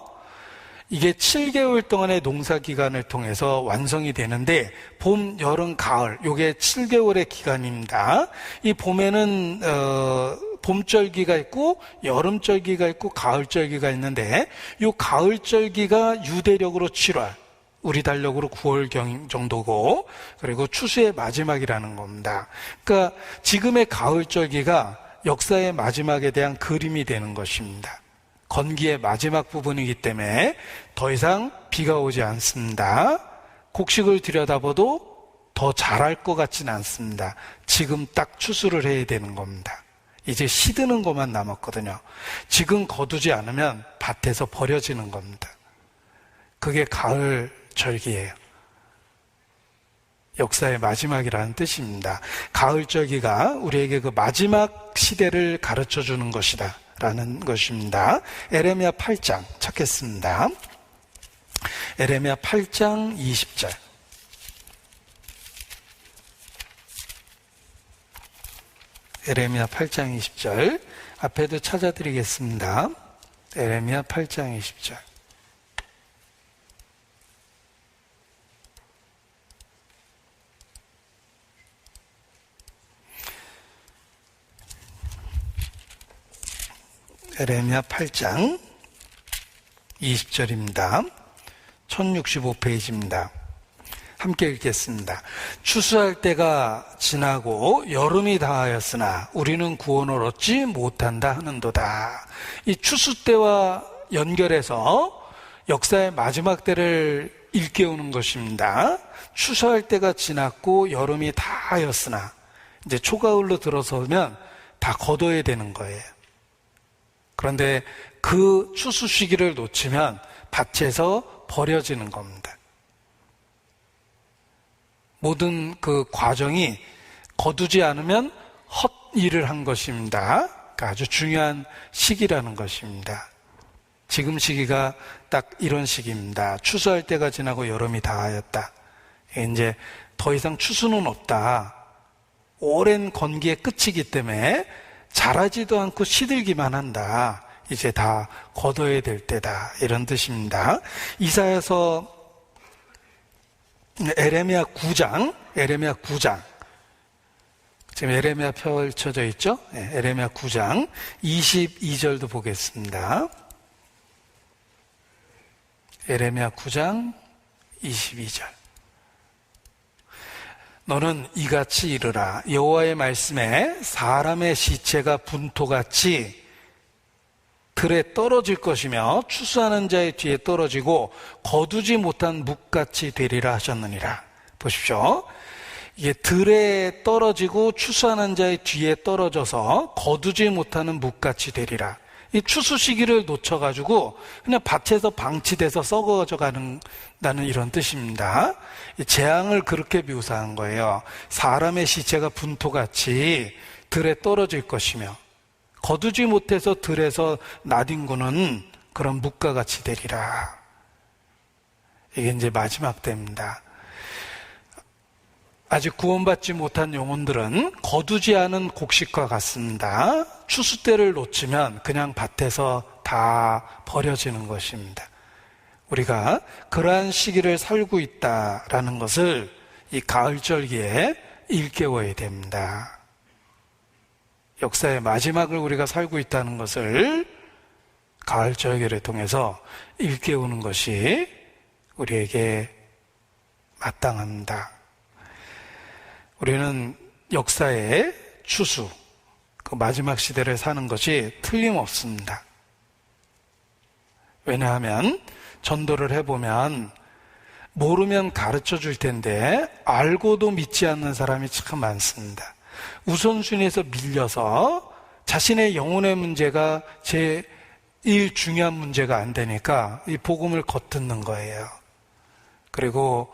이게 7개월 동안의 농사기간을 통해서 완성이 되는데, 봄, 여름, 가을, 이게 7개월의 기간입니다. 이 봄에는 봄절기가 있고 여름절기가 있고 가을절기가 있는데, 이 가을절기가 유대력으로 7월, 우리 달력으로 9월 정도고, 그리고 추수의 마지막이라는 겁니다. 그러니까 지금의 가을절기가 역사의 마지막에 대한 그림이 되는 것입니다. 건기의 마지막 부분이기 때문에 더 이상 비가 오지 않습니다. 곡식을 들여다봐도 더 자랄 것 같지는 않습니다. 지금 딱 추수를 해야 되는 겁니다. 이제 시드는 것만 남았거든요. 지금 거두지 않으면 밭에서 버려지는 겁니다. 그게 가을 절기예요. 역사의 마지막이라는 뜻입니다. 가을 절기가 우리에게 그 마지막 시대를 가르쳐 주는 것이다 라는 것입니다. 에레미야 8장 찾겠습니다. 에레미야 8장 20절. 에레미야 8장 20절. 앞에도 찾아드리겠습니다. 에레미야 8장 20절. 에레미야 8장 20절입니다. 1065페이지입니다. 함께 읽겠습니다. 추수할 때가 지나고 여름이 다하였으나 우리는 구원을 얻지 못한다 하는도다. 이 추수 때와 연결해서 역사의 마지막 때를 일깨우는 것입니다. 추수할 때가 지났고 여름이 다하였으나 이제 초가을로 들어서면 다 거둬야 되는 거예요. 그런데 그 추수 시기를 놓치면 밭에서 버려지는 겁니다. 모든 그 과정이 거두지 않으면 헛일을 한 것입니다. 그러니까 아주 중요한 시기라는 것입니다. 지금 시기가 딱 이런 시기입니다. 추수할 때가 지나고 여름이 다하였다. 이제 더 이상 추수는 없다. 오랜 건기의 끝이기 때문에 자라지도 않고 시들기만 한다. 이제 다 거둬야 될 때다. 이런 뜻입니다. 이사야서 에레미야 9장, 지금 에레미야 펼쳐져 있죠? 에레미야 9장 22절도 보겠습니다. 에레미야 9장 22절. 너는 이같이 이르라. 여호와의 말씀에 사람의 시체가 분토같이 들에 떨어질 것이며 추수하는 자의 뒤에 떨어지고 거두지 못한 묵같이 되리라 하셨느니라. 보십시오. 이게 들에 떨어지고 추수하는 자의 뒤에 떨어져서 거두지 못하는 묵같이 되리라. 이 추수 시기를 놓쳐가지고 그냥 밭에서 방치돼서 썩어져 간다는 이런 뜻입니다. 이 재앙을 그렇게 묘사한 거예요. 사람의 시체가 분토같이 들에 떨어질 것이며 거두지 못해서 들에서 나뒹구는 그런 묵과 같이 되리라. 이게 이제 마지막 때입니다. 아직 구원받지 못한 영혼들은 거두지 않은 곡식과 같습니다. 추수 때를 놓치면 그냥 밭에서 다 버려지는 것입니다. 우리가 그러한 시기를 살고 있다라는 것을 이 가을절기에 일깨워야 됩니다. 역사의 마지막을 우리가 살고 있다는 것을 가을절기를 통해서 일깨우는 것이 우리에게 마땅합니다. 우리는 역사의 추수, 그 마지막 시대를 사는 것이 틀림없습니다. 왜냐하면 전도를 해보면 모르면 가르쳐 줄 텐데 알고도 믿지 않는 사람이 참 많습니다. 우선순위에서 밀려서 자신의 영혼의 문제가 제일 중요한 문제가 안 되니까 이 복음을 겉듣는 거예요. 그리고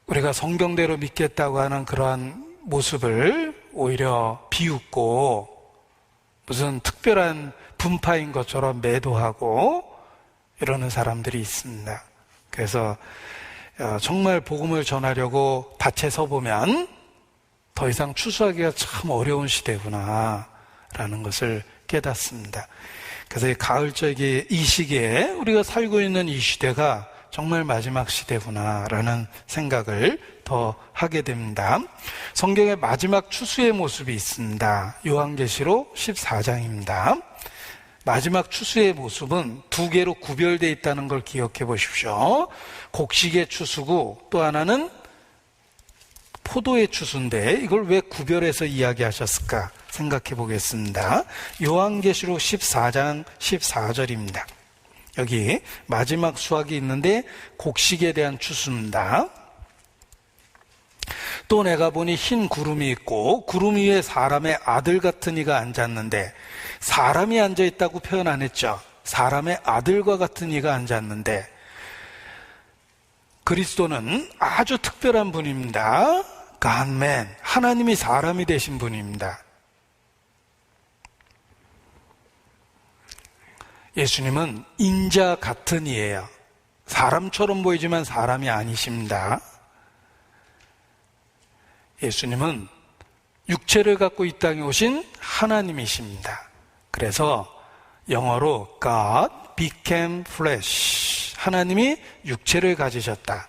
우리가 성경대로 믿겠다고 하는 그러한 모습을 오히려 비웃고 무슨 특별한 분파인 것처럼 매도하고 이러는 사람들이 있습니다. 그래서 정말 복음을 전하려고 밭에 서보면 더 이상 추수하기가 참 어려운 시대구나 라는 것을 깨닫습니다. 그래서 이 가을절기 이 시기에 우리가 살고 있는 이 시대가 정말 마지막 시대구나 라는 생각을 더 하게 됩니다. 성경의 마지막 추수의 모습이 있습니다. 요한계시록 14장입니다. 마지막 추수의 모습은 두 개로 구별되어 있다는 걸 기억해 보십시오. 곡식의 추수고 또 하나는 포도의 추수인데 이걸 왜 구별해서 이야기하셨을까 생각해 보겠습니다. 요한계시록 14장 14절입니다. 여기 마지막 수확이 있는데 곡식에 대한 추수입니다. 또 내가 보니 흰 구름이 있고 구름 위에 사람의 아들 같은 이가 앉았는데, 사람이 앉아있다고 표현 안 했죠. 사람의 아들과 같은 이가 앉았는데, 그리스도는 아주 특별한 분입니다. God-man, 하나님이 사람이 되신 분입니다. 예수님은 인자 같은 이예요. 사람처럼 보이지만 사람이 아니십니다. 예수님은 육체를 갖고 이 땅에 오신 하나님이십니다. 그래서 영어로 God became flesh, 하나님이 육체를 가지셨다.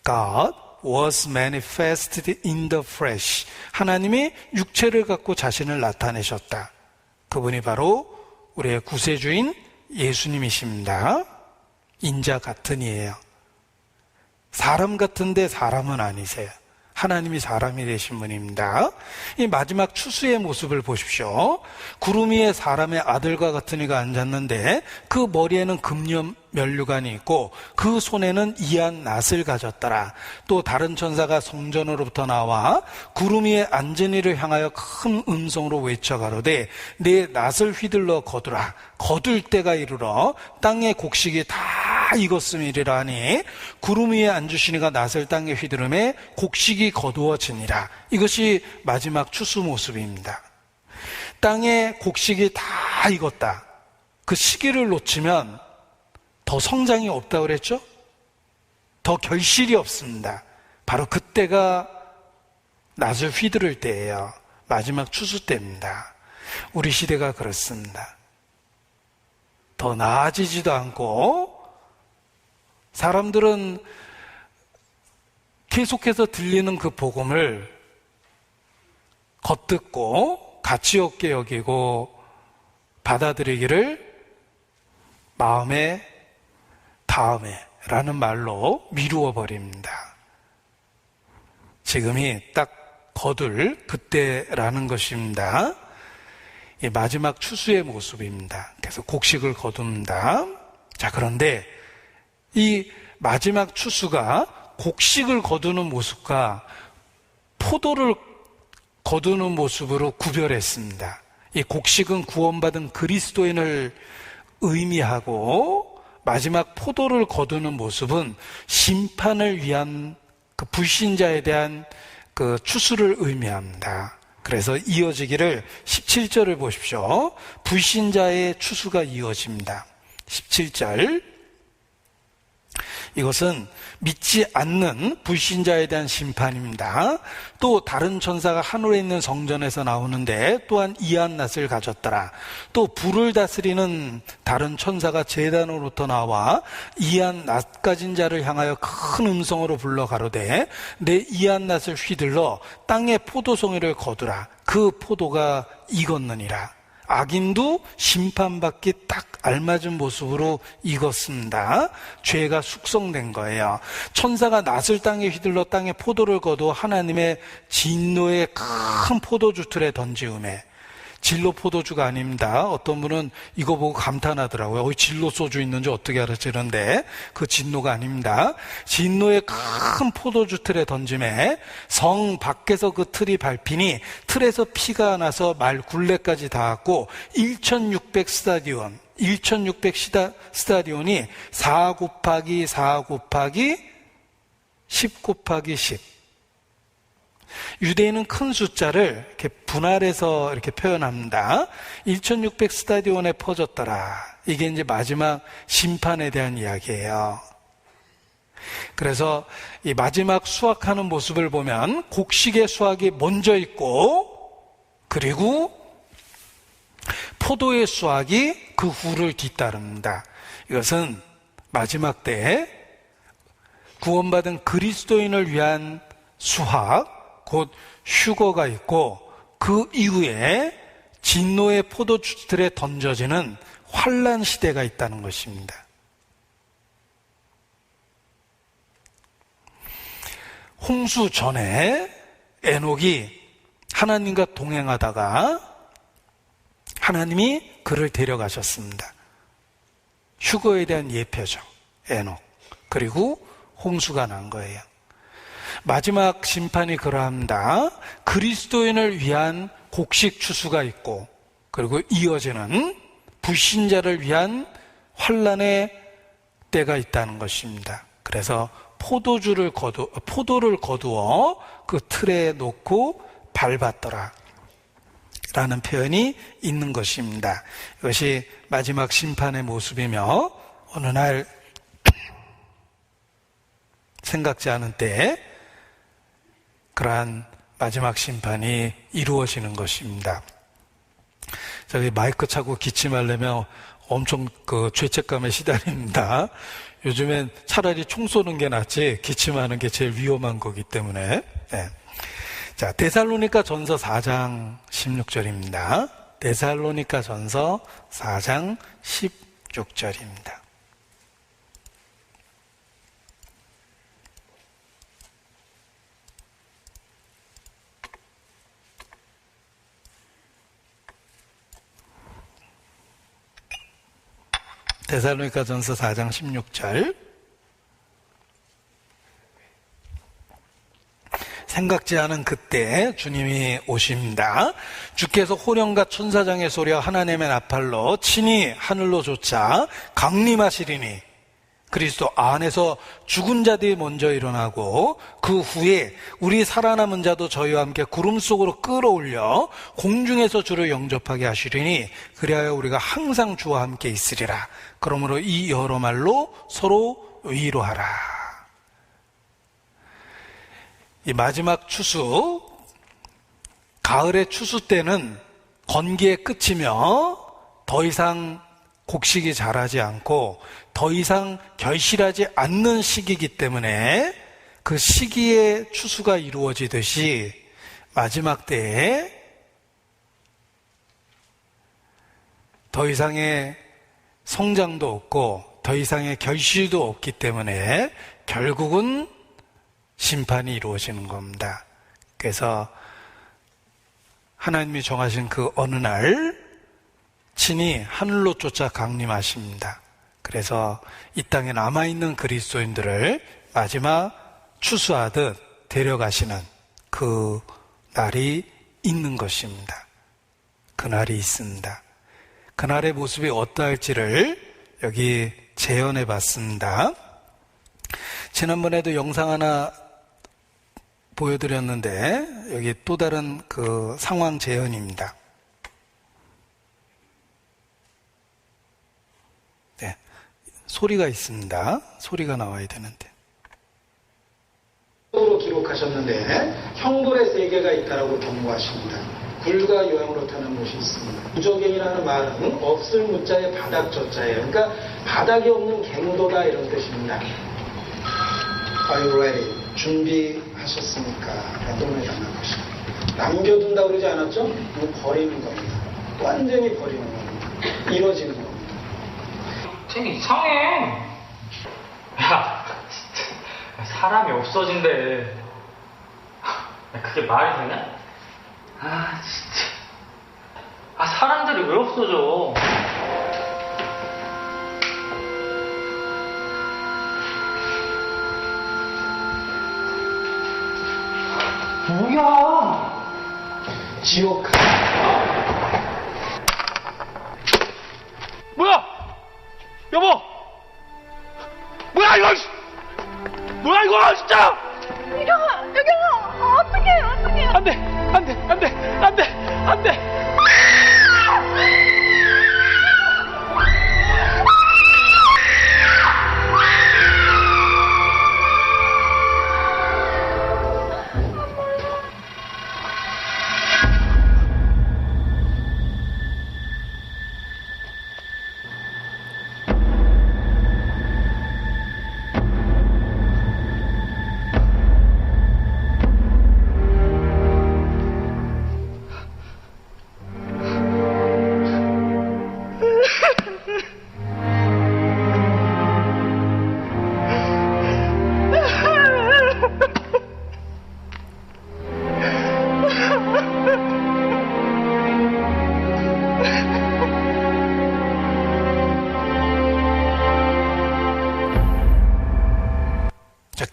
God was manifested in the flesh, 하나님이 육체를 갖고 자신을 나타내셨다. 그분이 바로 우리의 구세주인 예수님이십니다. 인자 같은 이예요. 사람 같은데 사람은 아니세요. 하나님이 사람이 되신 분입니다. 이 마지막 추수의 모습을 보십시오. 구름 위에 사람의 아들과 같은 이가 앉았는데 그 머리에는 금염 면류관이 있고 그 손에는 이한 낫을 가졌더라. 또 다른 천사가 성전으로부터 나와 구름 위에 앉은 이를 향하여 큰 음성으로 외쳐 가로되 내 낫을 휘둘러 거두라. 거둘 때가 이르러 땅의 곡식이 다 익었음이리라 하니 구름 위에 앉으신 이가 낫을 땅에 휘두르매 곡식이 거두어지니라. 이것이 마지막 추수 모습입니다. 땅에 곡식이 다 익었다. 그 시기를 놓치면 더 성장이 없다고 그랬죠? 더 결실이 없습니다. 바로 그때가 낫을 휘두를 때예요. 마지막 추수 때입니다. 우리 시대가 그렇습니다. 더 나아지지도 않고 사람들은 계속해서 들리는 그 복음을 겉듣고 가치 없게 여기고 받아들이기를 마음에 다음에 라는 말로 미루어 버립니다. 지금이 딱 거둘 그때라는 것입니다. 이 마지막 추수의 모습입니다. 그래서 곡식을 거둔다. 자, 그런데 이 마지막 추수가 곡식을 거두는 모습과 포도를 거두는 모습으로 구별했습니다. 이 곡식은 구원받은 그리스도인을 의미하고 마지막 포도를 거두는 모습은 심판을 위한 그 불신자에 대한 그 추수를 의미합니다. 그래서 이어지기를 17절을 보십시오. 불신자의 추수가 이어집니다. 17절. 이것은 믿지 않는 불신자에 대한 심판입니다. 또 다른 천사가 하늘에 있는 성전에서 나오는데 또한 이한 낫을 가졌더라. 또 불을 다스리는 다른 천사가 제단으로부터 나와 이한 낫 가진 자를 향하여 큰 음성으로 불러 가로되 내 이한 낫을 휘둘러 땅의 포도송이를 거두라. 그 포도가 익었느니라. 악인도 심판받기 딱 알맞은 모습으로 익었습니다. 죄가 숙성된 거예요. 천사가 낫을 땅에 휘둘러 땅에 포도를 거두어 하나님의 진노의 큰 포도주 틀에 던지우매. 진로 포도주가 아닙니다. 어떤 분은 이거 보고 감탄하더라고요. 진로 소주 있는지 어떻게 알았지? 이런데 그 진노가 아닙니다. 진노의 큰 포도주 틀에 던짐에 성 밖에서 그 틀이 밟히니 틀에서 피가 나서 말 굴레까지 닿았고 1600 스타디온이 4 곱하기 4 곱하기 10 곱하기 10. 유대인은 큰 숫자를 이렇게 분할해서 이렇게 표현합니다. 1600 스타디온에 퍼졌더라. 이게 이제 마지막 심판에 대한 이야기예요. 그래서 이 마지막 수확하는 모습을 보면 곡식의 수확이 먼저 있고 그리고 포도의 수확이 그 후를 뒤따릅니다. 이것은 마지막 때에 구원받은 그리스도인을 위한 수확, 곧 휴거가 있고 그 이후에 진노의 포도주들에 던져지는 환난 시대가 있다는 것입니다. 홍수 전에 에녹이 하나님과 동행하다가 하나님이 그를 데려가셨습니다. 휴거에 대한 예표죠. 에녹. 그리고 홍수가 난 거예요. 마지막 심판이 그러합니다. 그리스도인을 위한 곡식 추수가 있고, 그리고 이어지는 불신자를 위한 환난의 때가 있다는 것입니다. 그래서 포도를 거두어 그 틀에 놓고 밟았더라 라는 표현이 있는 것입니다. 이것이 마지막 심판의 모습이며, 어느 날 생각지 않은 때에 그러한 마지막 심판이 이루어지는 것입니다. 저기 마이크 차고 기침하려면 엄청 죄책감에 시달립니다. 요즘엔 차라리 총 쏘는 게 낫지 기침하는 게 제일 위험한 거기 때문에. 네. 자, 데살로니가 전서 4장 16절입니다. 데살로니가 전서 4장 16절입니다. 데살로니가 전서 4장 16절. 생각지 않은 그때 주님이 오십니다. 주께서 호령과 천사장의 소리와 하나님의 나팔로 친히 하늘로 솟아 강림하시리니 그리스도 안에서 죽은 자들이 먼저 일어나고 그 후에 우리 살아남은 자도 저희와 함께 구름 속으로 끌어올려 공중에서 주를 영접하게 하시리니 그리하여 우리가 항상 주와 함께 있으리라. 그러므로 이 여러 말로 서로 위로하라. 이 마지막 추수, 가을의 추수 때는 건기의 끝이며 더 이상 곡식이 자라지 않고 더 이상 결실하지 않는 시기이기 때문에 그 시기에 추수가 이루어지듯이 마지막 때에 더 이상의 성장도 없고 더 이상의 결실도 없기 때문에 결국은 심판이 이루어지는 겁니다. 그래서 하나님이 정하신 그 어느 날 친히 하늘로 쫓아 강림하십니다. 그래서 이 땅에 남아있는 그리스도인들을 마지막 추수하듯 데려가시는 그 날이 있는 것입니다. 그 날이 있습니다. 그날의 모습이 어떠할지를 여기 재현해 봤습니다. 지난번에도 영상 하나 보여드렸는데 여기 또 다른 그 상황 재현입니다. 네, 소리가 있습니다. 소리가 나와야 되는데. 으로 기록하셨는데 형벌의 세계가 있다라고 경고하십니다. 불과 요양으로 타는 못이 있습니다. 무저갱이라는 말은 없을 무자에 바닥 저자예요. 그러니까 바닥이 없는 갱도다 이런 뜻입니다. Are you ready? 준비하셨습니까? 라동을 당한 것입니다. 남겨둔다고 그러지 않았죠? 이거 버리는 겁니다. 완전히 버리는 겁니다. 이루어지는 겁니다. 되게 이상해. 야, 진짜 사람이 없어진대. 야, 그게 말이 되냐? 아, 진짜. 아, 사람들이 왜 없어져? 뭐야? 지옥. 뭐야? 여보! 뭐야, 이거! 뭐야, 이거, 진짜! 여기서 어떡해. 안 돼! 안 돼! 안 돼! 안 돼! 안 돼!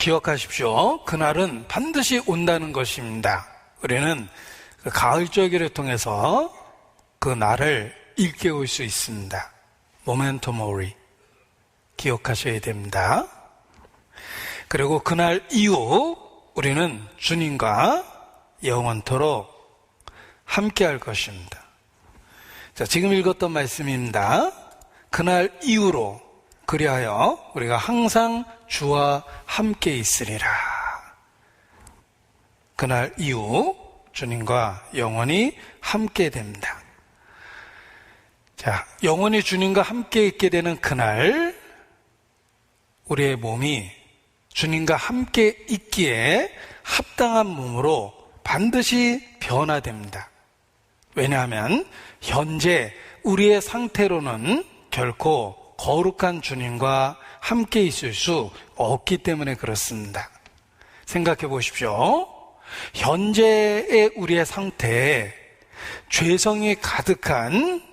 기억하십시오. 그날은 반드시 온다는 것입니다. 우리는 그 가을절기를 통해서 그 날을 일깨울 수 있습니다. 모멘토 모리 기억하셔야 됩니다. 그리고 그날 이후 우리는 주님과 영원토록 함께할 것입니다. 자, 지금 읽었던 말씀입니다. 그날 이후로 그리하여 우리가 항상 주와 함께 있으리라. 그날 이후 주님과 영원히 함께 됩니다. 자, 영원히 주님과 함께 있게 되는 그날 우리의 몸이 주님과 함께 있기에 합당한 몸으로 반드시 변화됩니다. 왜냐하면 현재 우리의 상태로는 결코 거룩한 주님과 함께 있을 수 없기 때문에 그렇습니다. 생각해 보십시오. 현재의 우리의 상태에 죄성이 가득한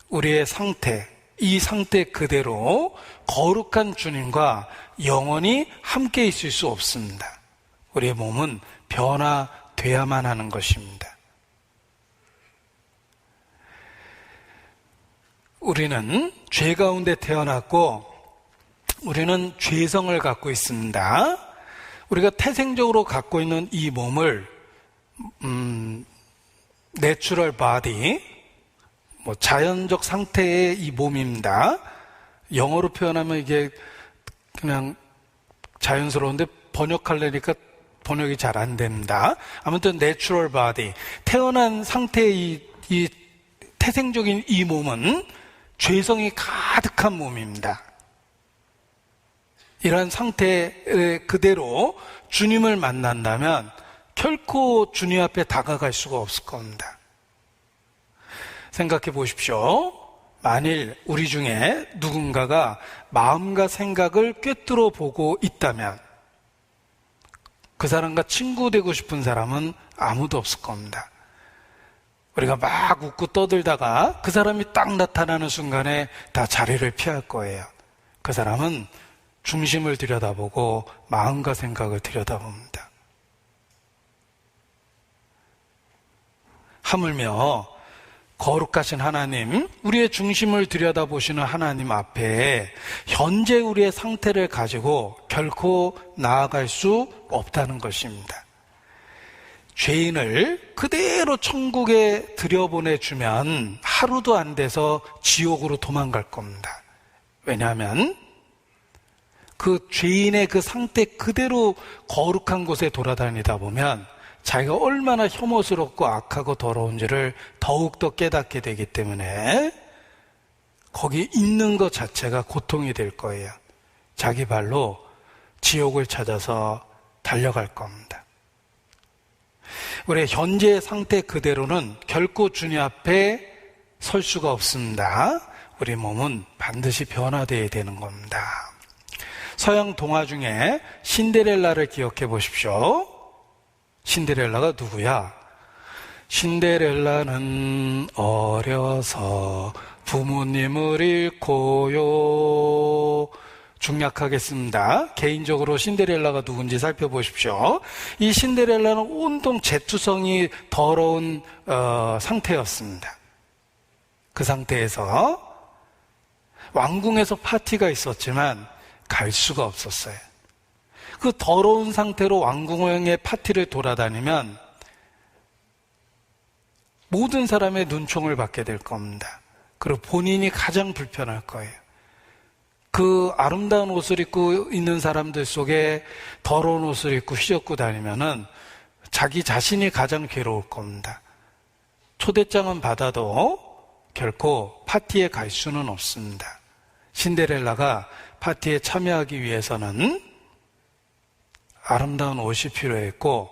우리의 상태, 이 상태 그대로 거룩한 주님과 영원히 함께 있을 수 없습니다. 우리의 몸은 변화돼야만 하는 것입니다. 우리는 죄 가운데 태어났고 우리는 죄성을 갖고 있습니다. 우리가 태생적으로 갖고 있는 이 몸을 내추럴 바디, 자연적 상태의 이 몸입니다. 영어로 표현하면 이게 그냥 자연스러운데 번역하려니까 번역이 잘 안 됩니다. 아무튼 내추럴 바디, 태어난 상태의 이 태생적인 이 몸은 죄성이 가득한 몸입니다. 이러한 상태 그대로 주님을 만난다면 결코 주님 앞에 다가갈 수가 없을 겁니다. 생각해 보십시오. 만일 우리 중에 누군가가 마음과 생각을 꿰뚫어 보고 있다면 그 사람과 친구 되고 싶은 사람은 아무도 없을 겁니다. 우리가 막 웃고 떠들다가 그 사람이 딱 나타나는 순간에 다 자리를 피할 거예요. 그 사람은 중심을 들여다보고 마음과 생각을 들여다봅니다. 하물며 거룩하신 하나님, 우리의 중심을 들여다보시는 하나님 앞에 현재 우리의 상태를 가지고 결코 나아갈 수 없다는 것입니다. 죄인을 그대로 천국에 들여보내주면 하루도 안 돼서 지옥으로 도망갈 겁니다. 왜냐하면 그 죄인의 그 상태 그대로 거룩한 곳에 돌아다니다 보면 자기가 얼마나 혐오스럽고 악하고 더러운지를 더욱더 깨닫게 되기 때문에 거기 있는 것 자체가 고통이 될 거예요. 자기 발로 지옥을 찾아서 달려갈 겁니다. 우리의 현재의 상태 그대로는 결코 주님 앞에 설 수가 없습니다. 우리 몸은 반드시 변화되어야 되는 겁니다. 서양 동화 중에 신데렐라를 기억해 보십시오. 신데렐라가 누구야? 신데렐라는 어려서 부모님을 잃고요. 중략하겠습니다. 개인적으로 신데렐라가 누군지 살펴보십시오. 이 신데렐라는 온통 재투성이 더러운 상태였습니다. 그 상태에서 왕궁에서 파티가 있었지만 갈 수가 없었어요. 그 더러운 상태로 왕궁의 파티를 돌아다니면 모든 사람의 눈총을 받게 될 겁니다. 그리고 본인이 가장 불편할 거예요. 그 아름다운 옷을 입고 있는 사람들 속에 더러운 옷을 입고 휘젓고 다니면은 자기 자신이 가장 괴로울 겁니다. 초대장은 받아도 결코 파티에 갈 수는 없습니다. 신데렐라가 파티에 참여하기 위해서는 아름다운 옷이 필요했고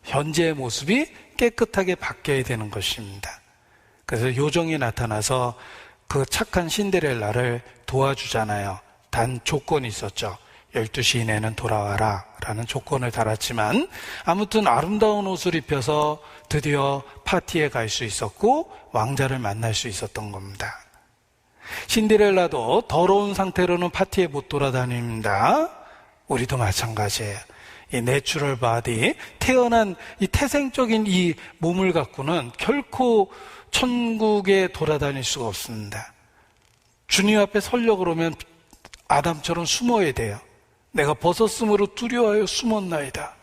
현재의 모습이 깨끗하게 바뀌어야 되는 것입니다. 그래서 요정이 나타나서 그 착한 신데렐라를 도와주잖아요. 단 조건이 있었죠. 12시 이내는 돌아와라 라는 조건을 달았지만 아무튼 아름다운 옷을 입혀서 드디어 파티에 갈 수 있었고 왕자를 만날 수 있었던 겁니다. 신데렐라도 더러운 상태로는 파티에 못 돌아다닙니다. 우리도 마찬가지예요. 이 내추럴 바디, 태어난 이 태생적인 이 몸을 갖고는 결코 천국에 돌아다닐 수가 없습니다. 주님 앞에 서려고 그러면 아담처럼 숨어야 돼요. 내가 벗었으므로 두려워하여 숨었나이다.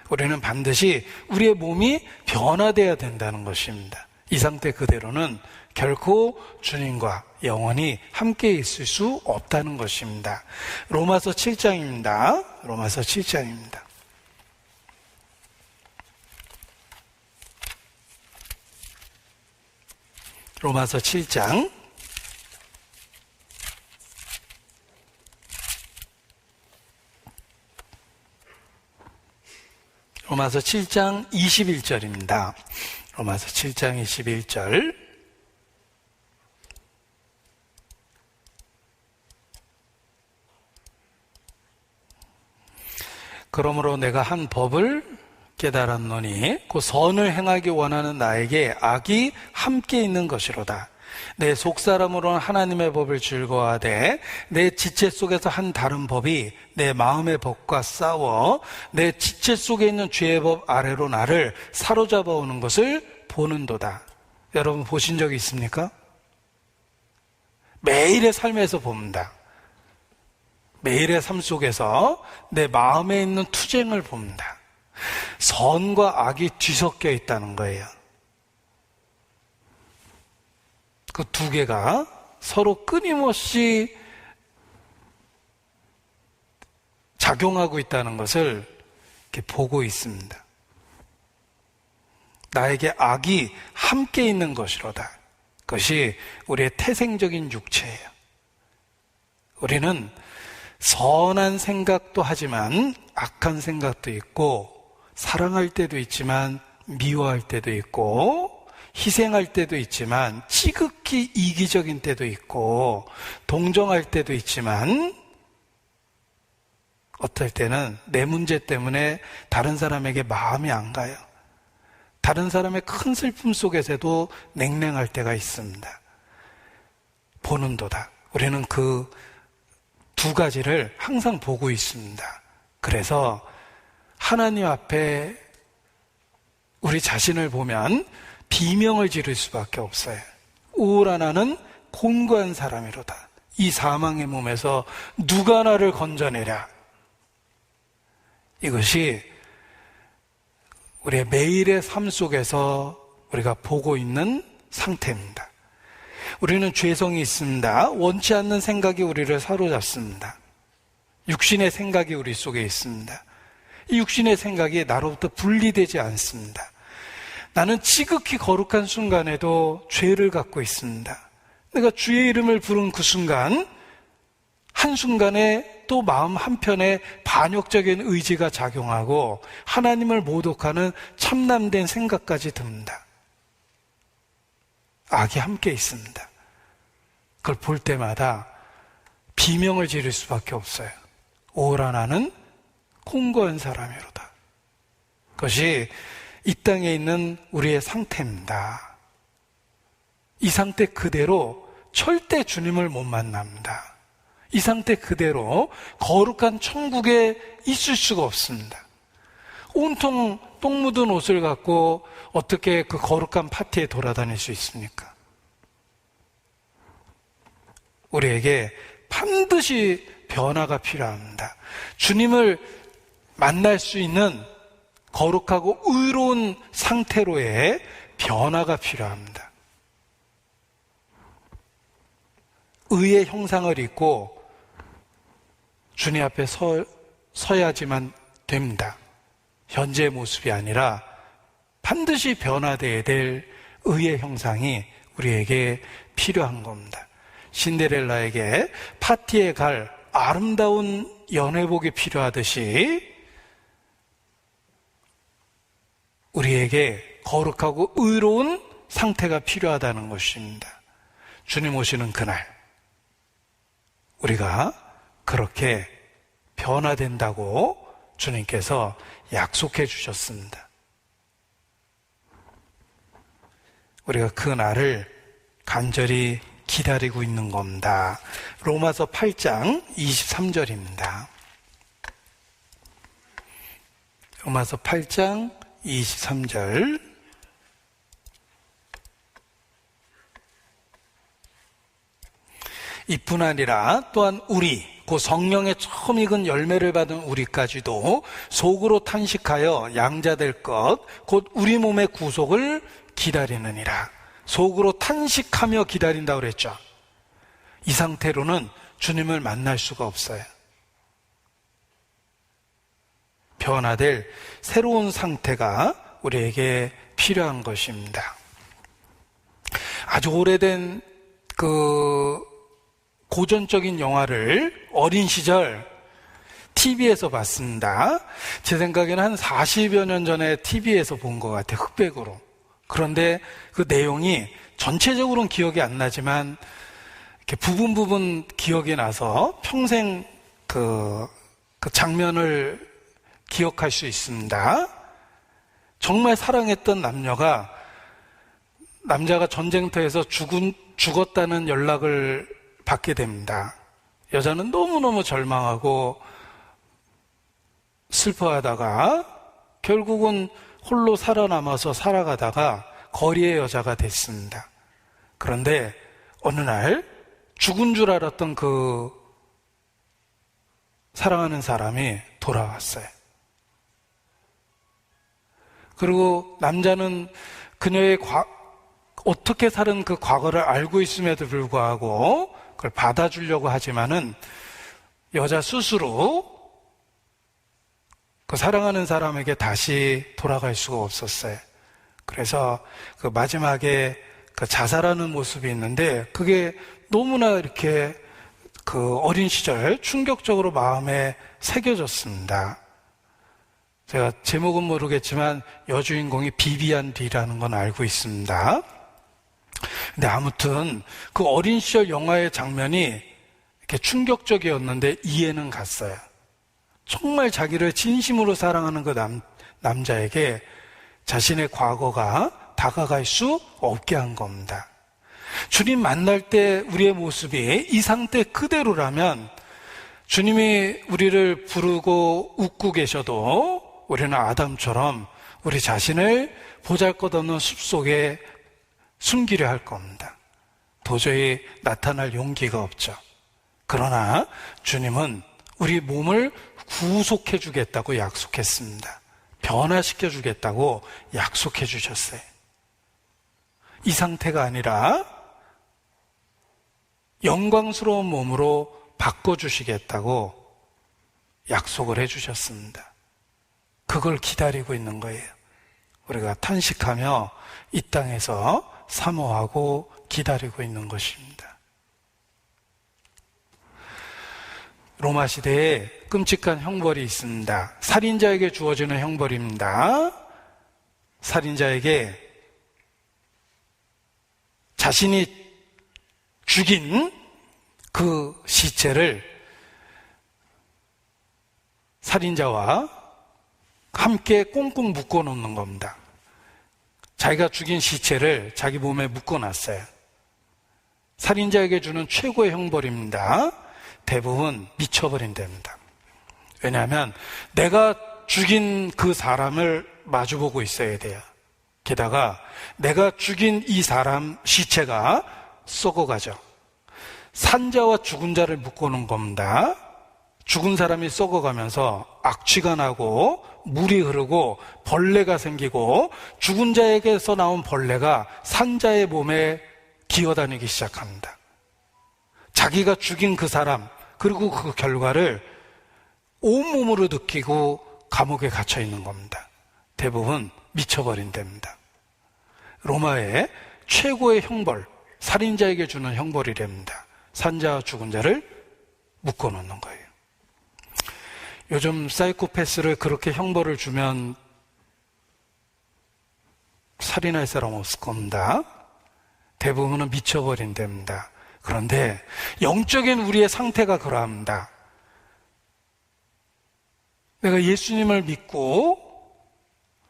우리는 반드시 우리의 몸이 변화되어야 된다는 것입니다. 이 상태 그대로는 결코 주님과 영원히 함께 있을 수 없다는 것입니다. 로마서 7장입니다. 로마서 7장입니다. 로마서 7장 로마서 7장 21절입니다. 로마서 7장 21절. 그러므로 내가 한 법을 깨달았노니 그 선을 행하기 원하는 나에게 악이 함께 있는 것이로다. 내 속사람으로는 하나님의 법을 즐거워하되 내 지체 속에서 한 다른 법이 내 마음의 법과 싸워 내 지체 속에 있는 죄의 법 아래로 나를 사로잡아 오는 것을 보는도다. 여러분 보신 적이 있습니까? 매일의 삶에서 봅니다. 매일의 삶 속에서 내 마음에 있는 투쟁을 봅니다. 선과 악이 뒤섞여 있다는 거예요. 그 두 개가 서로 끊임없이 작용하고 있다는 것을 이렇게 보고 있습니다. 나에게 악이 함께 있는 것이로다. 그것이 우리의 태생적인 육체예요. 우리는 선한 생각도 하지만 악한 생각도 있고, 사랑할 때도 있지만 미워할 때도 있고, 희생할 때도 있지만 지극히 이기적인 때도 있고, 동정할 때도 있지만 어떨 때는 내 문제 때문에 다른 사람에게 마음이 안 가요. 다른 사람의 큰 슬픔 속에서도 냉랭할 때가 있습니다. 보는도다. 우리는 그 두 가지를 항상 보고 있습니다. 그래서 하나님 앞에 우리 자신을 보면 비명을 지를 수밖에 없어요. 우울한 나는 곤고한 사람이로다. 이 사망의 몸에서 누가 나를 건져내랴. 이것이 우리의 매일의 삶 속에서 우리가 보고 있는 상태입니다. 우리는 죄성이 있습니다. 원치 않는 생각이 우리를 사로잡습니다. 육신의 생각이 우리 속에 있습니다. 이 육신의 생각이 나로부터 분리되지 않습니다. 나는 지극히 거룩한 순간에도 죄를 갖고 있습니다. 내가 주의 이름을 부른 그 순간, 한순간에 또 마음 한편에 반역적인 의지가 작용하고 하나님을 모독하는 참남된 생각까지 듭니다. 악이 함께 있습니다. 그걸 볼 때마다 비명을 지를 수밖에 없어요. 오라 나는 곤고한 사람이로다. 그것이 이 땅에 있는 우리의 상태입니다. 이 상태 그대로 절대 주님을 못 만납니다. 이 상태 그대로 거룩한 천국에 있을 수가 없습니다. 온통 똥 묻은 옷을 갖고 어떻게 그 거룩한 파티에 돌아다닐 수 있습니까? 우리에게 반드시 변화가 필요합니다. 주님을 만날 수 있는 거룩하고 의로운 상태로의 변화가 필요합니다. 의의 형상을 입고 주님 앞에 서야지만 됩니다. 현재의 모습이 아니라 반드시 변화되어야 될 의의 형상이 우리에게 필요한 겁니다. 신데렐라에게 파티에 갈 아름다운 연회복이 필요하듯이 우리에게 거룩하고 의로운 상태가 필요하다는 것입니다. 주님 오시는 그날 우리가 그렇게 변화된다고 주님께서 약속해 주셨습니다. 우리가 그 날을 간절히 기다리고 있는 겁니다. 로마서 8장 23절입니다. 로마서 8장 23절. 이뿐 아니라 또한 우리, 그 성령의 처음 익은 열매를 받은 우리까지도 속으로 탄식하여 양자될 것, 곧 우리 몸의 구속을 기다리느니라. 속으로 탄식하며 기다린다고 그랬죠. 이 상태로는 주님을 만날 수가 없어요. 변화될 새로운 상태가 우리에게 필요한 것입니다. 아주 오래된 고전적인 영화를 어린 시절 TV에서 봤습니다. 제 생각에는 한 40여 년 전에 TV에서 본 것 같아요. 흑백으로. 그런데 그 내용이 전체적으로는 기억이 안 나지만 이렇게 부분 기억이 나서 평생 그 장면을 기억할 수 있습니다. 정말 사랑했던 남자가 전쟁터에서 죽었다는 연락을 받게 됩니다. 여자는 너무너무 절망하고 슬퍼하다가 결국은 홀로 살아남아서 살아가다가 거리의 여자가 됐습니다. 그런데 어느 날 죽은 줄 알았던 그 사랑하는 사람이 돌아왔어요. 그리고 남자는 그녀의 어떻게 사는 그 과거를 알고 있음에도 불구하고 그걸 받아주려고 하지만은 여자 스스로 그 사랑하는 사람에게 다시 돌아갈 수가 없었어요. 그래서 그 마지막에 그 자살하는 모습이 있는데 그게 너무나 이렇게 그 어린 시절 충격적으로 마음에 새겨졌습니다. 제가 제목은 모르겠지만 여주인공이 비비안 B라는 건 알고 있습니다. 근데 아무튼 그 어린 시절 영화의 장면이 이렇게 충격적이었는데 이해는 갔어요. 정말 자기를 진심으로 사랑하는 그 남자에게 자신의 과거가 다가갈 수 없게 한 겁니다. 주님 만날 때 우리의 모습이 이 상태 그대로라면 주님이 우리를 부르고 웃고 계셔도 우리는 아담처럼 우리 자신을 보잘것없는 숲속에 숨기려 할 겁니다. 도저히 나타날 용기가 없죠. 그러나 주님은 우리 몸을 구속해 주겠다고 약속했습니다. 변화시켜 주겠다고 약속해 주셨어요. 이 상태가 아니라 영광스러운 몸으로 바꿔주시겠다고 약속을 해주셨습니다. 그걸 기다리고 있는 거예요. 우리가 탄식하며 이 땅에서 사모하고 기다리고 있는 것입니다. 로마 시대에 끔찍한 형벌이 있습니다. 살인자에게 주어지는 형벌입니다. 살인자에게 자신이 죽인 그 시체를 살인자와 함께 꽁꽁 묶어 놓는 겁니다. 자기가 죽인 시체를 자기 몸에 묶어 놨어요. 살인자에게 주는 최고의 형벌입니다. 대부분 미쳐버린답니다. 왜냐하면 내가 죽인 그 사람을 마주보고 있어야 돼요. 게다가 내가 죽인 이 사람 시체가 썩어가죠. 산자와 죽은 자를 묶어놓은 겁니다. 죽은 사람이 썩어가면서 악취가 나고 물이 흐르고 벌레가 생기고 죽은 자에게서 나온 벌레가 산자의 몸에 기어다니기 시작합니다. 자기가 죽인 그 사람 그리고 그 결과를 온몸으로 느끼고 감옥에 갇혀 있는 겁니다. 대부분 미쳐버린답니다. 로마의 최고의 형벌, 살인자에게 주는 형벌이랍니다. 산자와 죽은 자를 묶어놓는 거예요. 요즘 사이코패스를 그렇게 형벌을 주면 살인할 사람 없을 겁니다. 대부분은 미쳐버린답니다. 그런데 영적인 우리의 상태가 그러합니다. 내가 예수님을 믿고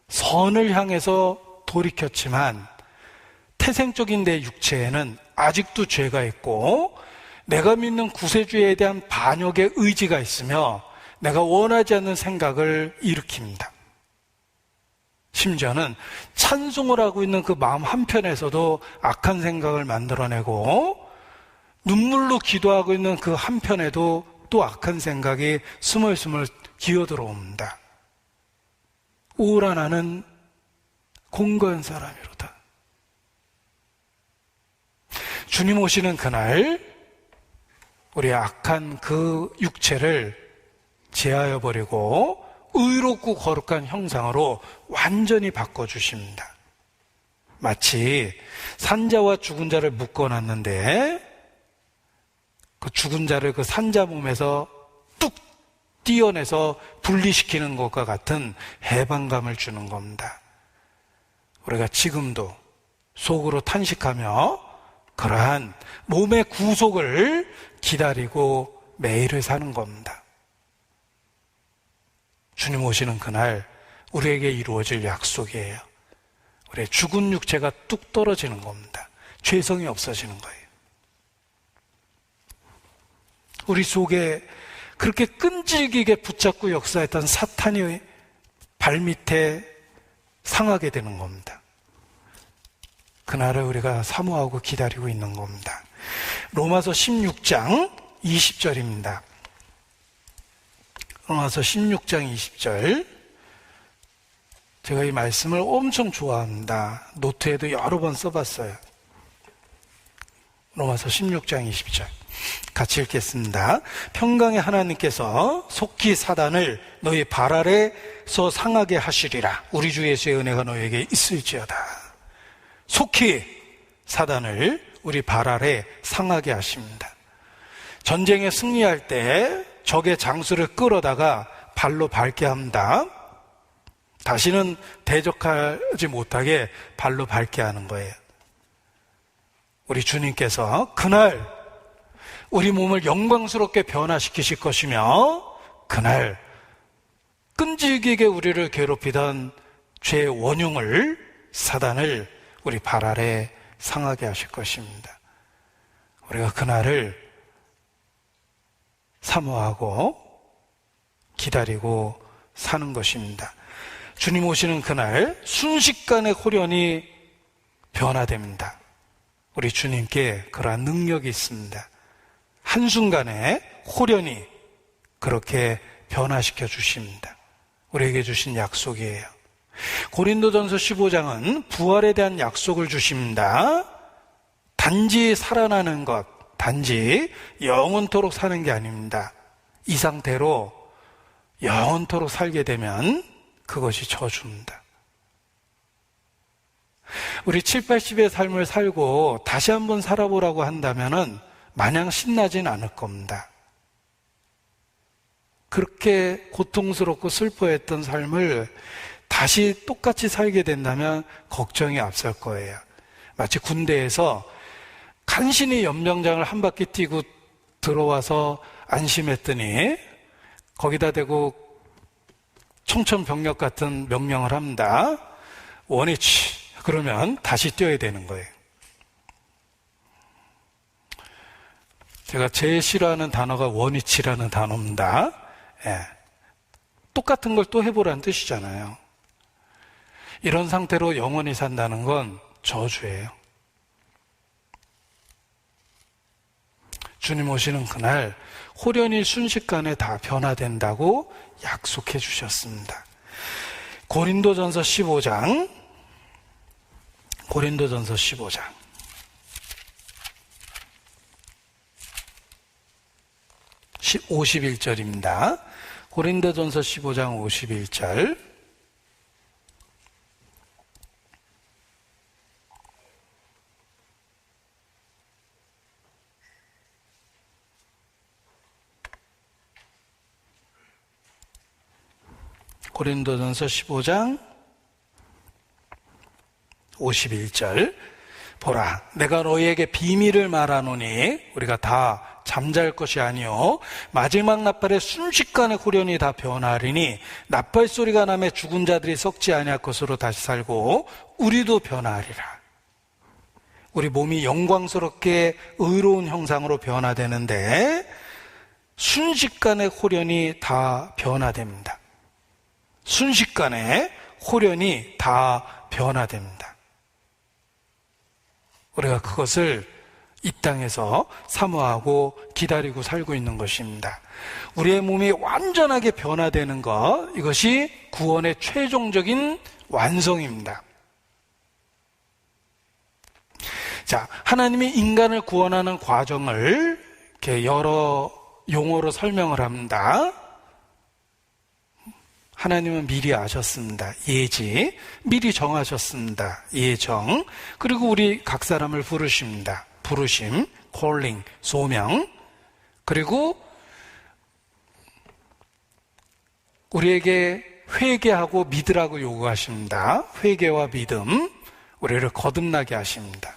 선을 향해서 돌이켰지만 태생적인 내 육체에는 아직도 죄가 있고 내가 믿는 구세주에 대한 반역의 의지가 있으며 내가 원하지 않는 생각을 일으킵니다. 심지어는 찬송을 하고 있는 그 마음 한편에서도 악한 생각을 만들어내고 눈물로 기도하고 있는 그 한편에도 또 악한 생각이 스멀스멀 기어들어옵니다. 오라 나는 공고한 사람이로다. 주님 오시는 그날 우리의 악한 그 육체를 제하여 버리고 의롭고 거룩한 형상으로 완전히 바꿔주십니다. 마치 산자와 죽은 자를 묶어놨는데 그 죽은 자를 그 산자 몸에서 뚝 띄어내서 분리시키는 것과 같은 해방감을 주는 겁니다. 우리가 지금도 속으로 탄식하며 그러한 몸의 구속을 기다리고 매일을 사는 겁니다. 주님 오시는 그날 우리에게 이루어질 약속이에요. 우리의 죽은 육체가 뚝 떨어지는 겁니다. 죄성이 없어지는 거예요. 우리 속에 그렇게 끈질기게 붙잡고 역사했던 사탄이 발밑에 상하게 되는 겁니다. 그날을 우리가 사모하고 기다리고 있는 겁니다. 로마서 16장 20절입니다. 로마서 16장 20절. 제가 이 말씀을 엄청 좋아합니다. 노트에도 여러 번 써봤어요. 로마서 16장 20절. 같이 읽겠습니다. 평강의 하나님께서 속히 사단을 너희 발 아래서 상하게 하시리라. 우리 주 예수의 은혜가 너에게 있을지어다. 속히 사단을 우리 발 아래 상하게 하십니다. 전쟁에 승리할 때 적의 장수를 끌어다가 발로 밟게 합니다. 다시는 대적하지 못하게 발로 밟게 하는 거예요. 우리 주님께서 그날 우리 몸을 영광스럽게 변화시키실 것이며 그날 끈질기게 우리를 괴롭히던 죄의 원흉을 사단을 우리 발 아래 상하게 하실 것입니다. 우리가 그날을 사모하고 기다리고 사는 것입니다. 주님 오시는 그날 순식간에 홀연히 변화됩니다. 우리 주님께 그러한 능력이 있습니다. 한순간에 홀연히 그렇게 변화시켜 주십니다. 우리에게 주신 약속이에요. 고린도전서 15장은 부활에 대한 약속을 주십니다. 단지 살아나는 것, 단지 영원토록 사는 게 아닙니다. 이 상태로 영원토록 살게 되면 그것이 저주입니다. 우리 7, 80의 삶을 살고 다시 한번 살아보라고 한다면은 마냥 신나진 않을 겁니다. 그렇게 고통스럽고 슬퍼했던 삶을 다시 똑같이 살게 된다면 걱정이 앞설 거예요. 마치 군대에서 간신히 연병장을 한 바퀴 뛰고 들어와서 안심했더니 거기다 대고 청천벽력 같은 명령을 합니다. 원위치. 그러면 다시 뛰어야 되는 거예요. 제가 제일 싫어하는 단어가 원위치라는 단어입니다. 예. 똑같은 걸 또 해보라는 뜻이잖아요. 이런 상태로 영원히 산다는 건 저주예요. 주님 오시는 그날 홀연히 순식간에 다 변화된다고 약속해 주셨습니다. 고린도전서 15장 51절입니다. 고린도전서 15장 51절. 고린도전서 15장 51절. 보라, 내가 너희에게 비밀을 말하노니 우리가 다 잠잘 것이 아니요 마지막 나팔에 순식간에 홀연히 다 변화하리니 나팔 소리가 나매 죽은 자들이 썩지 아니할 것으로 다시 살고 우리도 변화하리라. 우리 몸이 영광스럽게 의로운 형상으로 변화되는데 순식간에 홀연이 다 변화됩니다. 순식간에 홀연이 다 변화됩니다. 우리가 그것을 이 땅에서 사모하고 기다리고 살고 있는 것입니다. 우리의 몸이 완전하게 변화되는 것, 이것이 구원의 최종적인 완성입니다. 자, 하나님이 인간을 구원하는 과정을 이렇게 여러 용어로 설명을 합니다. 하나님은 미리 아셨습니다. 예지. 미리 정하셨습니다. 예정. 그리고 우리 각 사람을 부르십니다. 부르심, calling, 소명. 그리고 우리에게 회개하고 믿으라고 요구하십니다. 회개와 믿음, 우리를 거듭나게 하십니다.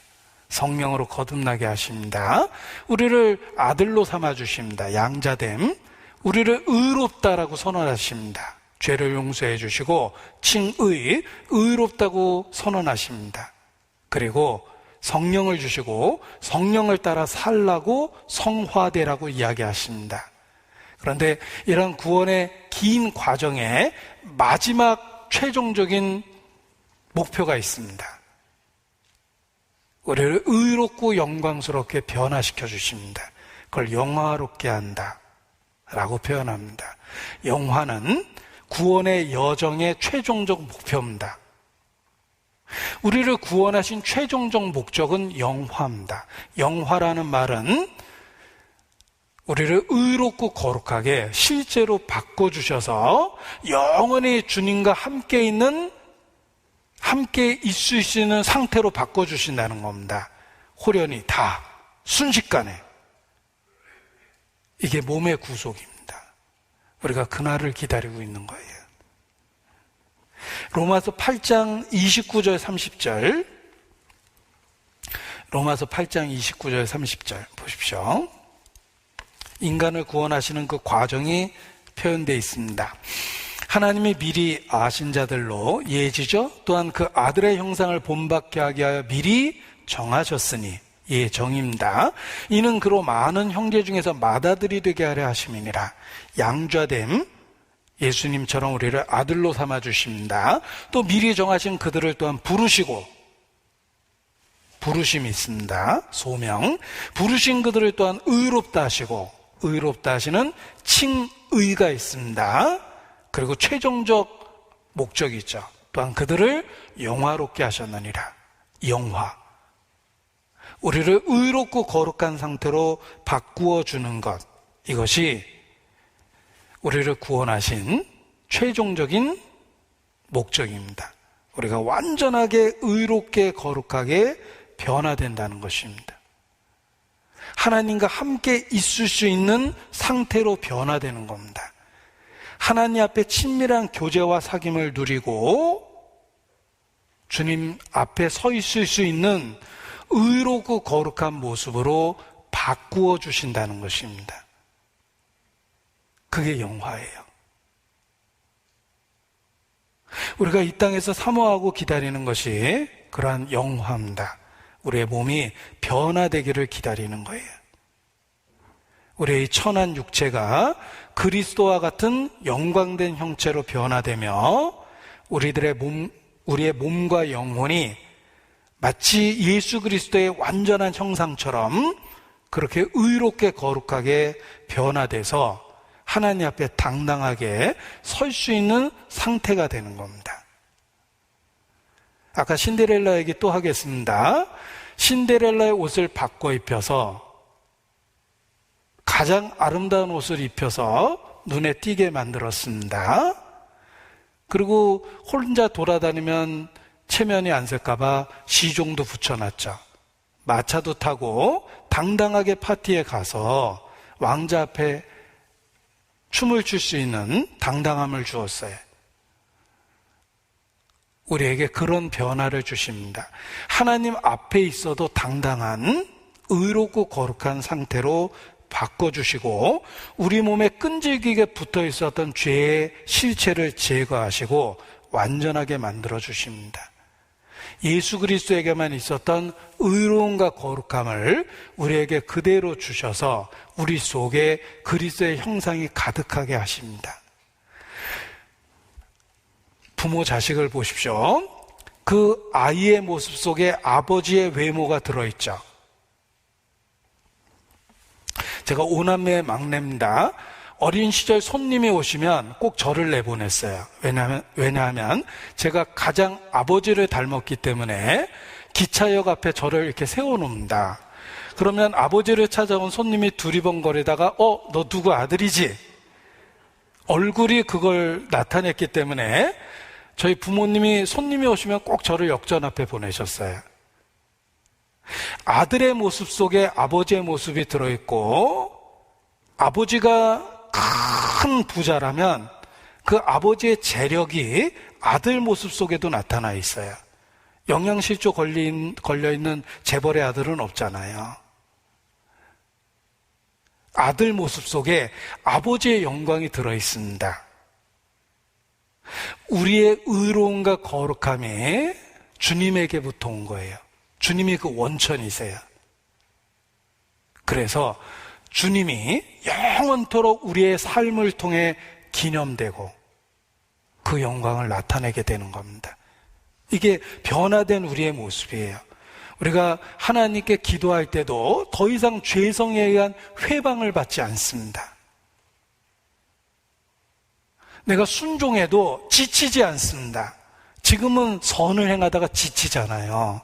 성령으로 거듭나게 하십니다. 우리를 아들로 삼아주십니다. 양자됨, 우리를 의롭다라고 선언하십니다. 죄를 용서해 주시고 칭의, 의롭다고 선언하십니다. 그리고 성령을 주시고 성령을 따라 살라고 성화되라고 이야기하십니다. 그런데 이런 구원의 긴 과정에 마지막 최종적인 목표가 있습니다. 우리를 의롭고 영광스럽게 변화시켜 주십니다. 그걸 영화롭게 한다 라고 표현합니다. 영화는 구원의 여정의 최종적 목표입니다. 우리를 구원하신 최종적 목적은 영화입니다. 영화라는 말은 우리를 의롭고 거룩하게 실제로 바꿔주셔서 영원히 주님과 함께 있을 수 있는 상태로 바꿔주신다는 겁니다. 홀연히 다 순식간에. 이게 몸의 구속입니다. 우리가 그날을 기다리고 있는 거예요. 로마서 8장 29절 30절, 로마서 8장 29절 30절 보십시오. 인간을 구원하시는 그 과정이 표현되어 있습니다. 하나님이 미리 아신 자들로 예지죠. 또한 그 아들의 형상을 본받게 하게 하여 미리 정하셨으니, 예정입니다. 이는 그로 많은 형제 중에서 맏아들이 되게 하려 하심이니라. 양좌됨, 예수님처럼 우리를 아들로 삼아 주십니다. 또 미리 정하신 그들을 또한 부르시고, 부르심이 있습니다. 소명. 부르신 그들을 또한 의롭다 하시고, 의롭다 하시는 칭의가 있습니다. 그리고 최종적 목적이 있죠. 또한 그들을 영화롭게 하셨느니라. 영화. 우리를 의롭고 거룩한 상태로 바꾸어 주는 것, 이것이 우리를 구원하신 최종적인 목적입니다. 우리가 완전하게 의롭게 거룩하게 변화된다는 것입니다. 하나님과 함께 있을 수 있는 상태로 변화되는 겁니다. 하나님 앞에 친밀한 교제와 사귐을 누리고 주님 앞에 서 있을 수 있는 의롭고 거룩한 모습으로 바꾸어 주신다는 것입니다. 그게 영화예요. 우리가 이 땅에서 사모하고 기다리는 것이 그러한 영화입니다. 우리의 몸이 변화되기를 기다리는 거예요. 우리의 천한 육체가 그리스도와 같은 영광된 형체로 변화되며 우리의 몸과 영혼이 마치 예수 그리스도의 완전한 형상처럼 그렇게 의롭게 거룩하게 변화돼서 하나님 앞에 당당하게 설 수 있는 상태가 되는 겁니다. 아까 신데렐라 얘기 또 하겠습니다. 신데렐라의 옷을 바꿔 입혀서 가장 아름다운 옷을 입혀서 눈에 띄게 만들었습니다. 그리고 혼자 돌아다니면 체면이 안 쓸까봐 시종도 붙여놨죠. 마차도 타고 당당하게 파티에 가서 왕자 앞에 춤을 출 수 있는 당당함을 주었어요. 우리에게 그런 변화를 주십니다. 하나님 앞에 있어도 당당한 의롭고 거룩한 상태로 바꿔주시고 우리 몸에 끈질기게 붙어 있었던 죄의 실체를 제거하시고 완전하게 만들어 주십니다. 예수 그리스도에게만 있었던 의로움과 거룩함을 우리에게 그대로 주셔서 우리 속에 그리스도의 형상이 가득하게 하십니다. 부모 자식을 보십시오. 그 아이의 모습 속에 아버지의 외모가 들어있죠. 제가 5남매의 막내입니다. 어린 시절 손님이 오시면 꼭 저를 내보냈어요. 왜냐하면 제가 가장 아버지를 닮았기 때문에 기차역 앞에 저를 이렇게 세워놓습니다. 그러면 아버지를 찾아온 손님이 두리번거리다가 너 누구 아들이지? 얼굴이 그걸 나타냈기 때문에 저희 부모님이 손님이 오시면 꼭 저를 역전 앞에 보내셨어요. 아들의 모습 속에 아버지의 모습이 들어있고, 아버지가 큰 부자라면 그 아버지의 재력이 아들 모습 속에도 나타나 있어요. 영양실조 걸려있는 재벌의 아들은 없잖아요. 아들 모습 속에 아버지의 영광이 들어있습니다. 우리의 의로움과 거룩함이 주님에게부터 온 거예요. 주님이 그 원천이세요. 그래서 주님이 영원토록 우리의 삶을 통해 기념되고 그 영광을 나타내게 되는 겁니다. 이게 변화된 우리의 모습이에요. 우리가 하나님께 기도할 때도 더 이상 죄성에 의한 회방을 받지 않습니다. 내가 순종해도 지치지 않습니다. 지금은 선을 행하다가 지치잖아요.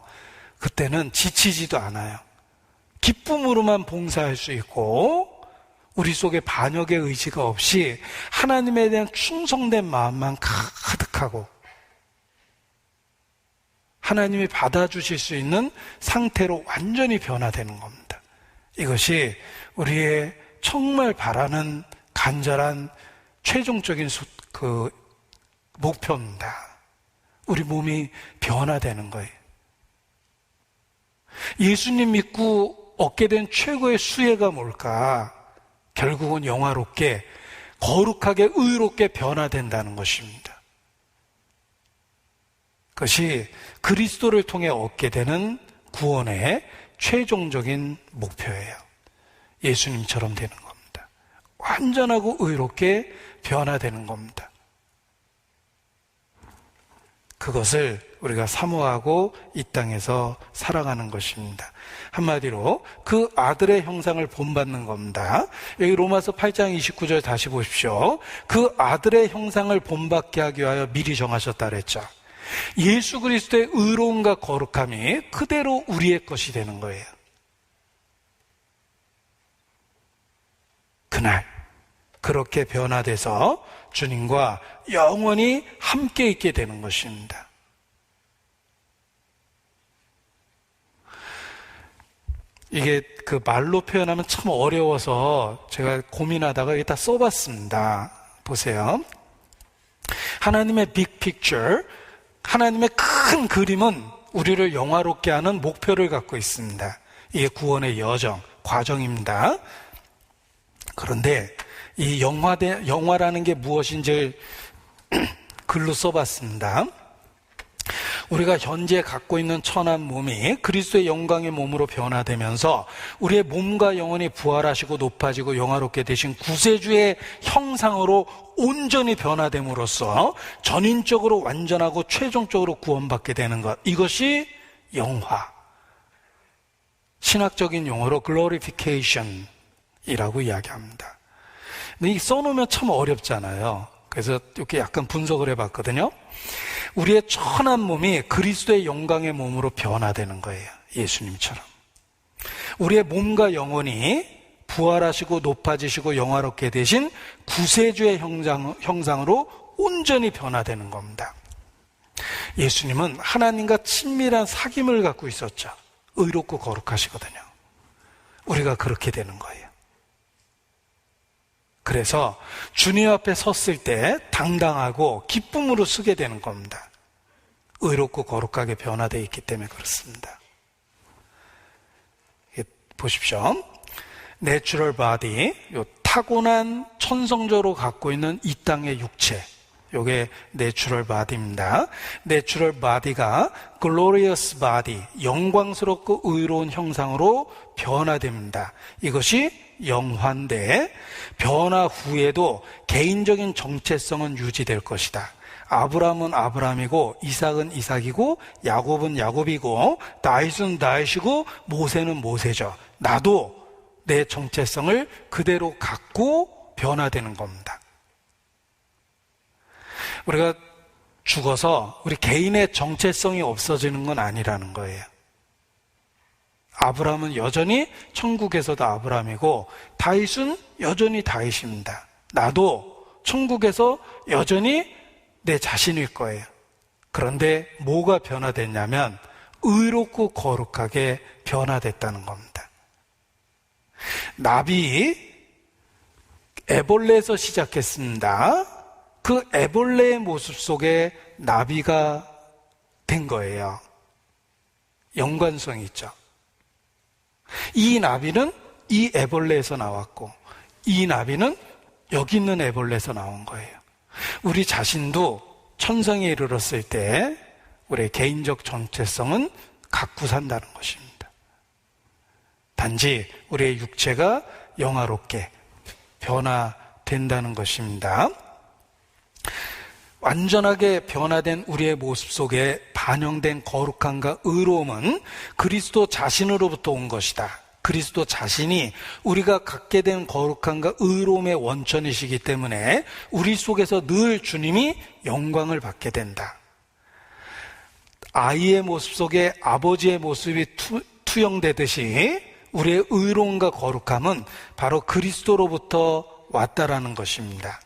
그때는 지치지도 않아요. 기쁨으로만 봉사할 수 있고, 우리 속에 반역의 의지가 없이 하나님에 대한 충성된 마음만 가득하고 하나님이 받아주실 수 있는 상태로 완전히 변화되는 겁니다. 이것이 우리의 정말 바라는 간절한 최종적인 목표입니다. 우리 몸이 변화되는 거예요. 예수님 믿고 얻게 된 최고의 수혜가 뭘까? 결국은 영화롭게, 거룩하게, 의롭게 변화된다는 것입니다. 그것이 그리스도를 통해 얻게 되는 구원의 최종적인 목표예요. 예수님처럼 되는 겁니다. 완전하고 의롭게 변화되는 겁니다. 그것을 우리가 사모하고 이 땅에서 살아가는 것입니다. 한마디로 그 아들의 형상을 본받는 겁니다. 여기 로마서 8장 29절 다시 보십시오. 그 아들의 형상을 본받게 하기 위하여 미리 정하셨다 그랬죠. 예수 그리스도의 의로움과 거룩함이 그대로 우리의 것이 되는 거예요. 그날 그렇게 변화돼서 주님과 영원히 함께 있게 되는 것입니다. 이게 그 말로 표현하면 참 어려워서 제가 고민하다가 여기다 써봤습니다. 보세요. 하나님의 빅 픽처, 하나님의 큰 그림은 우리를 영화롭게 하는 목표를 갖고 있습니다. 이게 구원의 여정, 과정입니다. 그런데 이 영화라는 게 무엇인지 글로 써봤습니다. 우리가 현재 갖고 있는 천한 몸이 그리스도의 영광의 몸으로 변화되면서 우리의 몸과 영혼이 부활하시고 높아지고 영화롭게 되신 구세주의 형상으로 온전히 변화됨으로써 전인적으로 완전하고 최종적으로 구원받게 되는 것, 이것이 영화, 신학적인 용어로 glorification이라고 이야기합니다. 근데 이 써놓으면 참 어렵잖아요. 그래서 이렇게 약간 분석을 해봤거든요. 우리의 천한 몸이 그리스도의 영광의 몸으로 변화되는 거예요. 예수님처럼. 우리의 몸과 영혼이 부활하시고 높아지시고 영화롭게 되신 구세주의 형상으로 온전히 변화되는 겁니다. 예수님은 하나님과 친밀한 사귐을 갖고 있었죠. 의롭고 거룩하시거든요. 우리가 그렇게 되는 거예요. 그래서 주님 앞에 섰을 때 당당하고 기쁨으로 서게 되는 겁니다. 의롭고 거룩하게 변화되어 있기 때문에 그렇습니다. 보십시오. 내추럴 바디, 요 타고난 천성적으로 갖고 있는 이 땅의 육체, 요게 내추럴 바디입니다. 내추럴 바디가 glorious body, 영광스럽고 의로운 형상으로 변화됩니다. 이것이 영화인데 변화 후에도 개인적인 정체성은 유지될 것이다. 아브라함은 아브라함이고 이삭은 이삭이고 야곱은 야곱이고 다윗은 다윗이고 모세는 모세죠. 나도 내 정체성을 그대로 갖고 변화되는 겁니다. 우리가 죽어서 우리 개인의 정체성이 없어지는 건 아니라는 거예요. 아브라함은 여전히 천국에서도 아브라함이고 다윗은 여전히 다윗입니다. 나도 천국에서 여전히 내 자신일 거예요. 그런데 뭐가 변화됐냐면 의롭고 거룩하게 변화됐다는 겁니다. 나비 애벌레에서 시작했습니다. 그 애벌레의 모습 속에 나비가 된 거예요. 연관성이 있죠. 이 나비는 이 애벌레에서 나왔고 이 나비는 여기 있는 애벌레에서 나온 거예요. 우리 자신도 천성에 이르렀을 때 우리의 개인적 정체성은 갖고 산다는 것입니다. 단지 우리의 육체가 영화롭게 변화된다는 것입니다. 완전하게 변화된 우리의 모습 속에 반영된 거룩함과 의로움은 그리스도 자신으로부터 온 것이다. 그리스도 자신이 우리가 갖게 된 거룩함과 의로움의 원천이시기 때문에 우리 속에서 늘 주님이 영광을 받게 된다. 아이의 모습 속에 아버지의 모습이 투영되듯이 우리의 의로움과 거룩함은 바로 그리스도로부터 왔다라는 것입니다.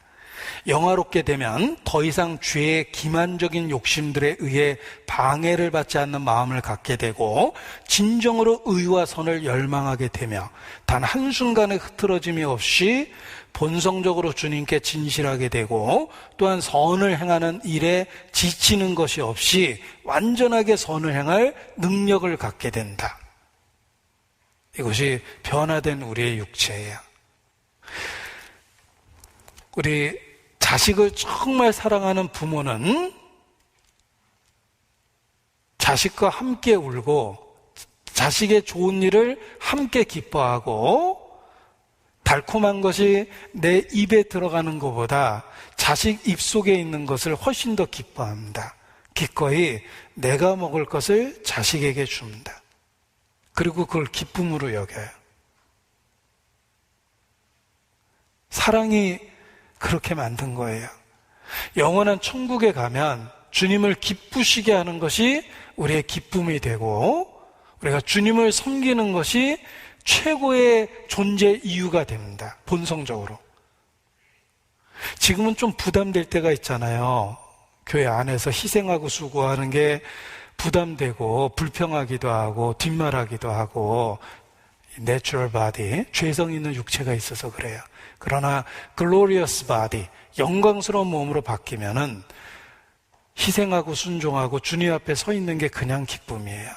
영화롭게 되면 더 이상 죄의 기만적인 욕심들에 의해 방해를 받지 않는 마음을 갖게 되고 진정으로 의와 선을 열망하게 되며 단 한순간의 흐트러짐이 없이 본성적으로 주님께 진실하게 되고 또한 선을 행하는 일에 지치는 것이 없이 완전하게 선을 행할 능력을 갖게 된다. 이것이 변화된 우리의 육체예요. 우리 자식을 정말 사랑하는 부모는 자식과 함께 울고 자식의 좋은 일을 함께 기뻐하고 달콤한 것이 내 입에 들어가는 것보다 자식 입속에 있는 것을 훨씬 더 기뻐합니다. 기꺼이 내가 먹을 것을 자식에게 줍니다. 그리고 그걸 기쁨으로 여겨요. 사랑이 그렇게 만든 거예요. 영원한 천국에 가면 주님을 기쁘시게 하는 것이 우리의 기쁨이 되고 우리가 주님을 섬기는 것이 최고의 존재 이유가 됩니다. 본성적으로. 지금은 좀 부담될 때가 있잖아요. 교회 안에서 희생하고 수고하는 게 부담되고 불평하기도 하고 뒷말하기도 하고 내추럴 바디, 죄성 있는 육체가 있어서 그래요. 그러나 글로리어스 바디, 영광스러운 몸으로 바뀌면은 희생하고 순종하고 주님 앞에 서 있는 게 그냥 기쁨이에요.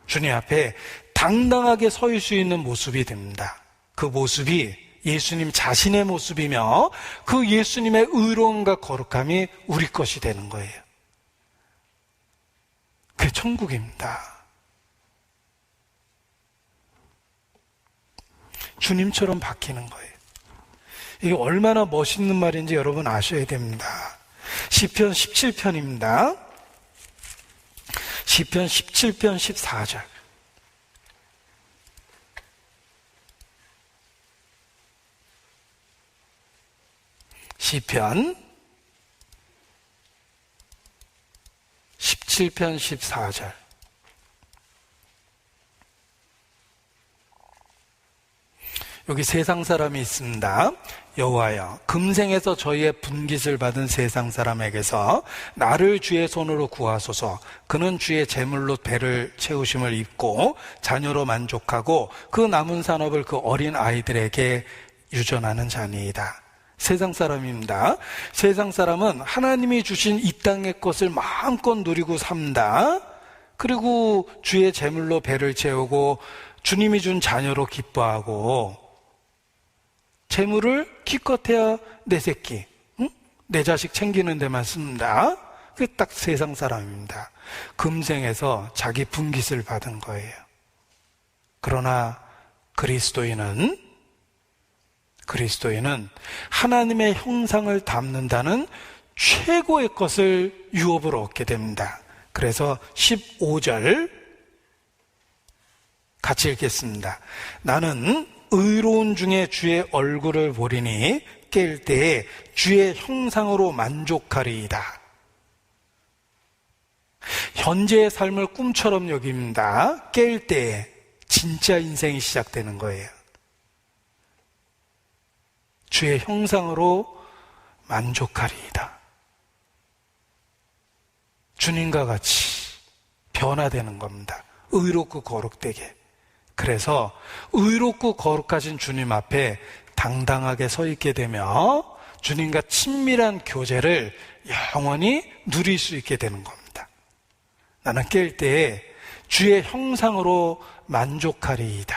주님 앞에 당당하게 서 있을 수 있는 모습이 됩니다. 그 모습이 예수님 자신의 모습이며 그 예수님의 의로움과 거룩함이 우리 것이 되는 거예요. 그게 천국입니다. 주님처럼 바뀌는 거예요. 이게 얼마나 멋있는 말인지 여러분 아셔야 됩니다. 시편 17편입니다. 시편 17편 14절. 시편 17편 14절. 여기 세상 사람이 있습니다. 여호와여, 금생에서 저희의 분깃을 받은 세상 사람에게서 나를 주의 손으로 구하소서. 그는 주의 재물로 배를 채우심을 입고 자녀로 만족하고 그 남은 산업을 그 어린 아이들에게 유전하는 자니이다. 세상 사람입니다. 세상 사람은 하나님이 주신 이 땅의 것을 마음껏 누리고 삽니다. 그리고 주의 재물로 배를 채우고 주님이 준 자녀로 기뻐하고 재물을 기껏해야 내 새끼, 응? 내 자식 챙기는 데만 씁니다. 그게 딱 세상 사람입니다. 금생에서 자기 분깃을 받은 거예요. 그러나 그리스도인은 하나님의 형상을 담는다는 최고의 것을 유업으로 얻게 됩니다. 그래서 15절 같이 읽겠습니다. 나는 의로운 중에 주의 얼굴을 보리니 깰 때에 주의 형상으로 만족하리이다. 현재의 삶을 꿈처럼 여깁니다. 깰 때에 진짜 인생이 시작되는 거예요. 주의 형상으로 만족하리이다. 주님과 같이 변화되는 겁니다. 의롭고 거룩되게. 그래서 의롭고 거룩하신 주님 앞에 당당하게 서 있게 되며 주님과 친밀한 교제를 영원히 누릴 수 있게 되는 겁니다. 나는 깰 때에 주의 형상으로 만족하리이다.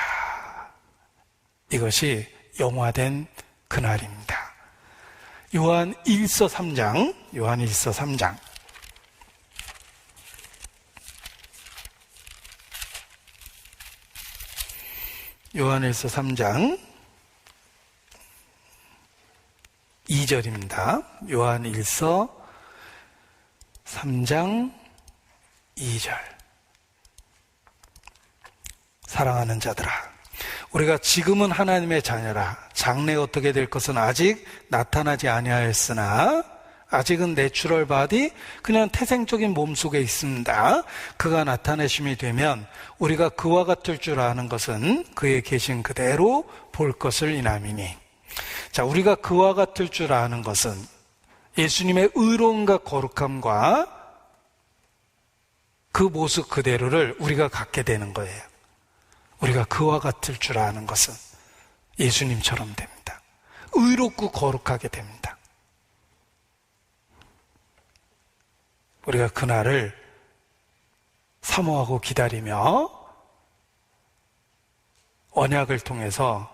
이것이 영화된 그날입니다. 요한 1서 3장 요한1서 3장 2절입니다. 요한1서 3장 2절. 사랑하는 자들아, 우리가 지금은 하나님의 자녀라. 장래 어떻게 될 것은 아직 나타나지 아니하였으나 아직은 내추럴 바디, 그냥 태생적인 몸 속에 있습니다. 그가 나타내심이 되면 우리가 그와 같을 줄 아는 것은 그의 계신 그대로 볼 것을 인함이니. 자, 우리가 그와 같을 줄 아는 것은 예수님의 의로움과 거룩함과 그 모습 그대로를 우리가 갖게 되는 거예요. 우리가 그와 같을 줄 아는 것은 예수님처럼 됩니다. 의롭고 거룩하게 됩니다. 우리가 그날을 사모하고 기다리며 언약을 통해서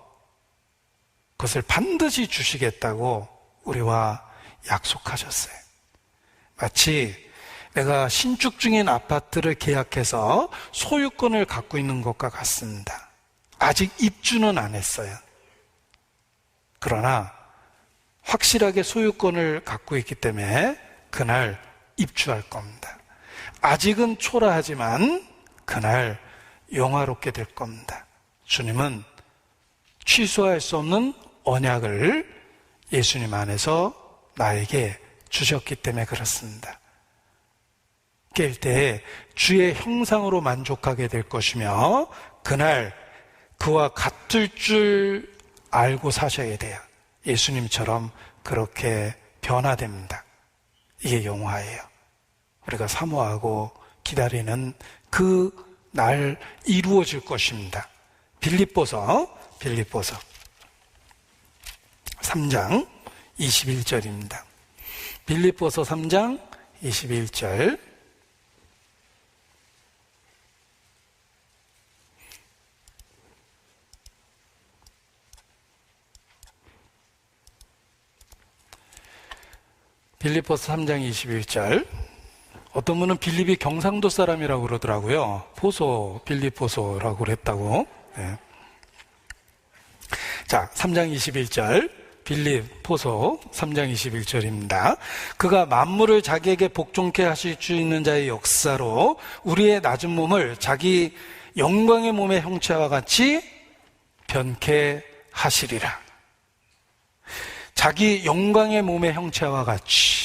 그것을 반드시 주시겠다고 우리와 약속하셨어요. 마치 내가 신축 중인 아파트를 계약해서 소유권을 갖고 있는 것과 같습니다. 아직 입주는 안 했어요. 그러나 확실하게 소유권을 갖고 있기 때문에 그날 입주할 겁니다. 아직은 초라하지만 그날 영화롭게 될 겁니다. 주님은 취소할 수 없는 언약을 예수님 안에서 나에게 주셨기 때문에 그렇습니다. 깰 때 주의 형상으로 만족하게 될 것이며 그날 그와 같을 줄 알고 사셔야 돼요. 예수님처럼 그렇게 변화됩니다. 이게 영화예요. 우리가 사모하고 기다리는 그 날 이루어질 것입니다. 빌립보서 3장 21절입니다. 빌립보서 3장 21절. 빌립보서 3장 21절. 어떤 분은 빌립이 경상도 사람이라고 그러더라고요. 빌립보소라고 그랬다고. 네. 자, 3장 21절. 빌립보서 3장 21절입니다. 그가 만물을 자기에게 복종케 하실 수 있는 자의 역사로 우리의 낮은 몸을 자기 영광의 몸의 형체와 같이 변케 하시리라. 자기 영광의 몸의 형체와 같이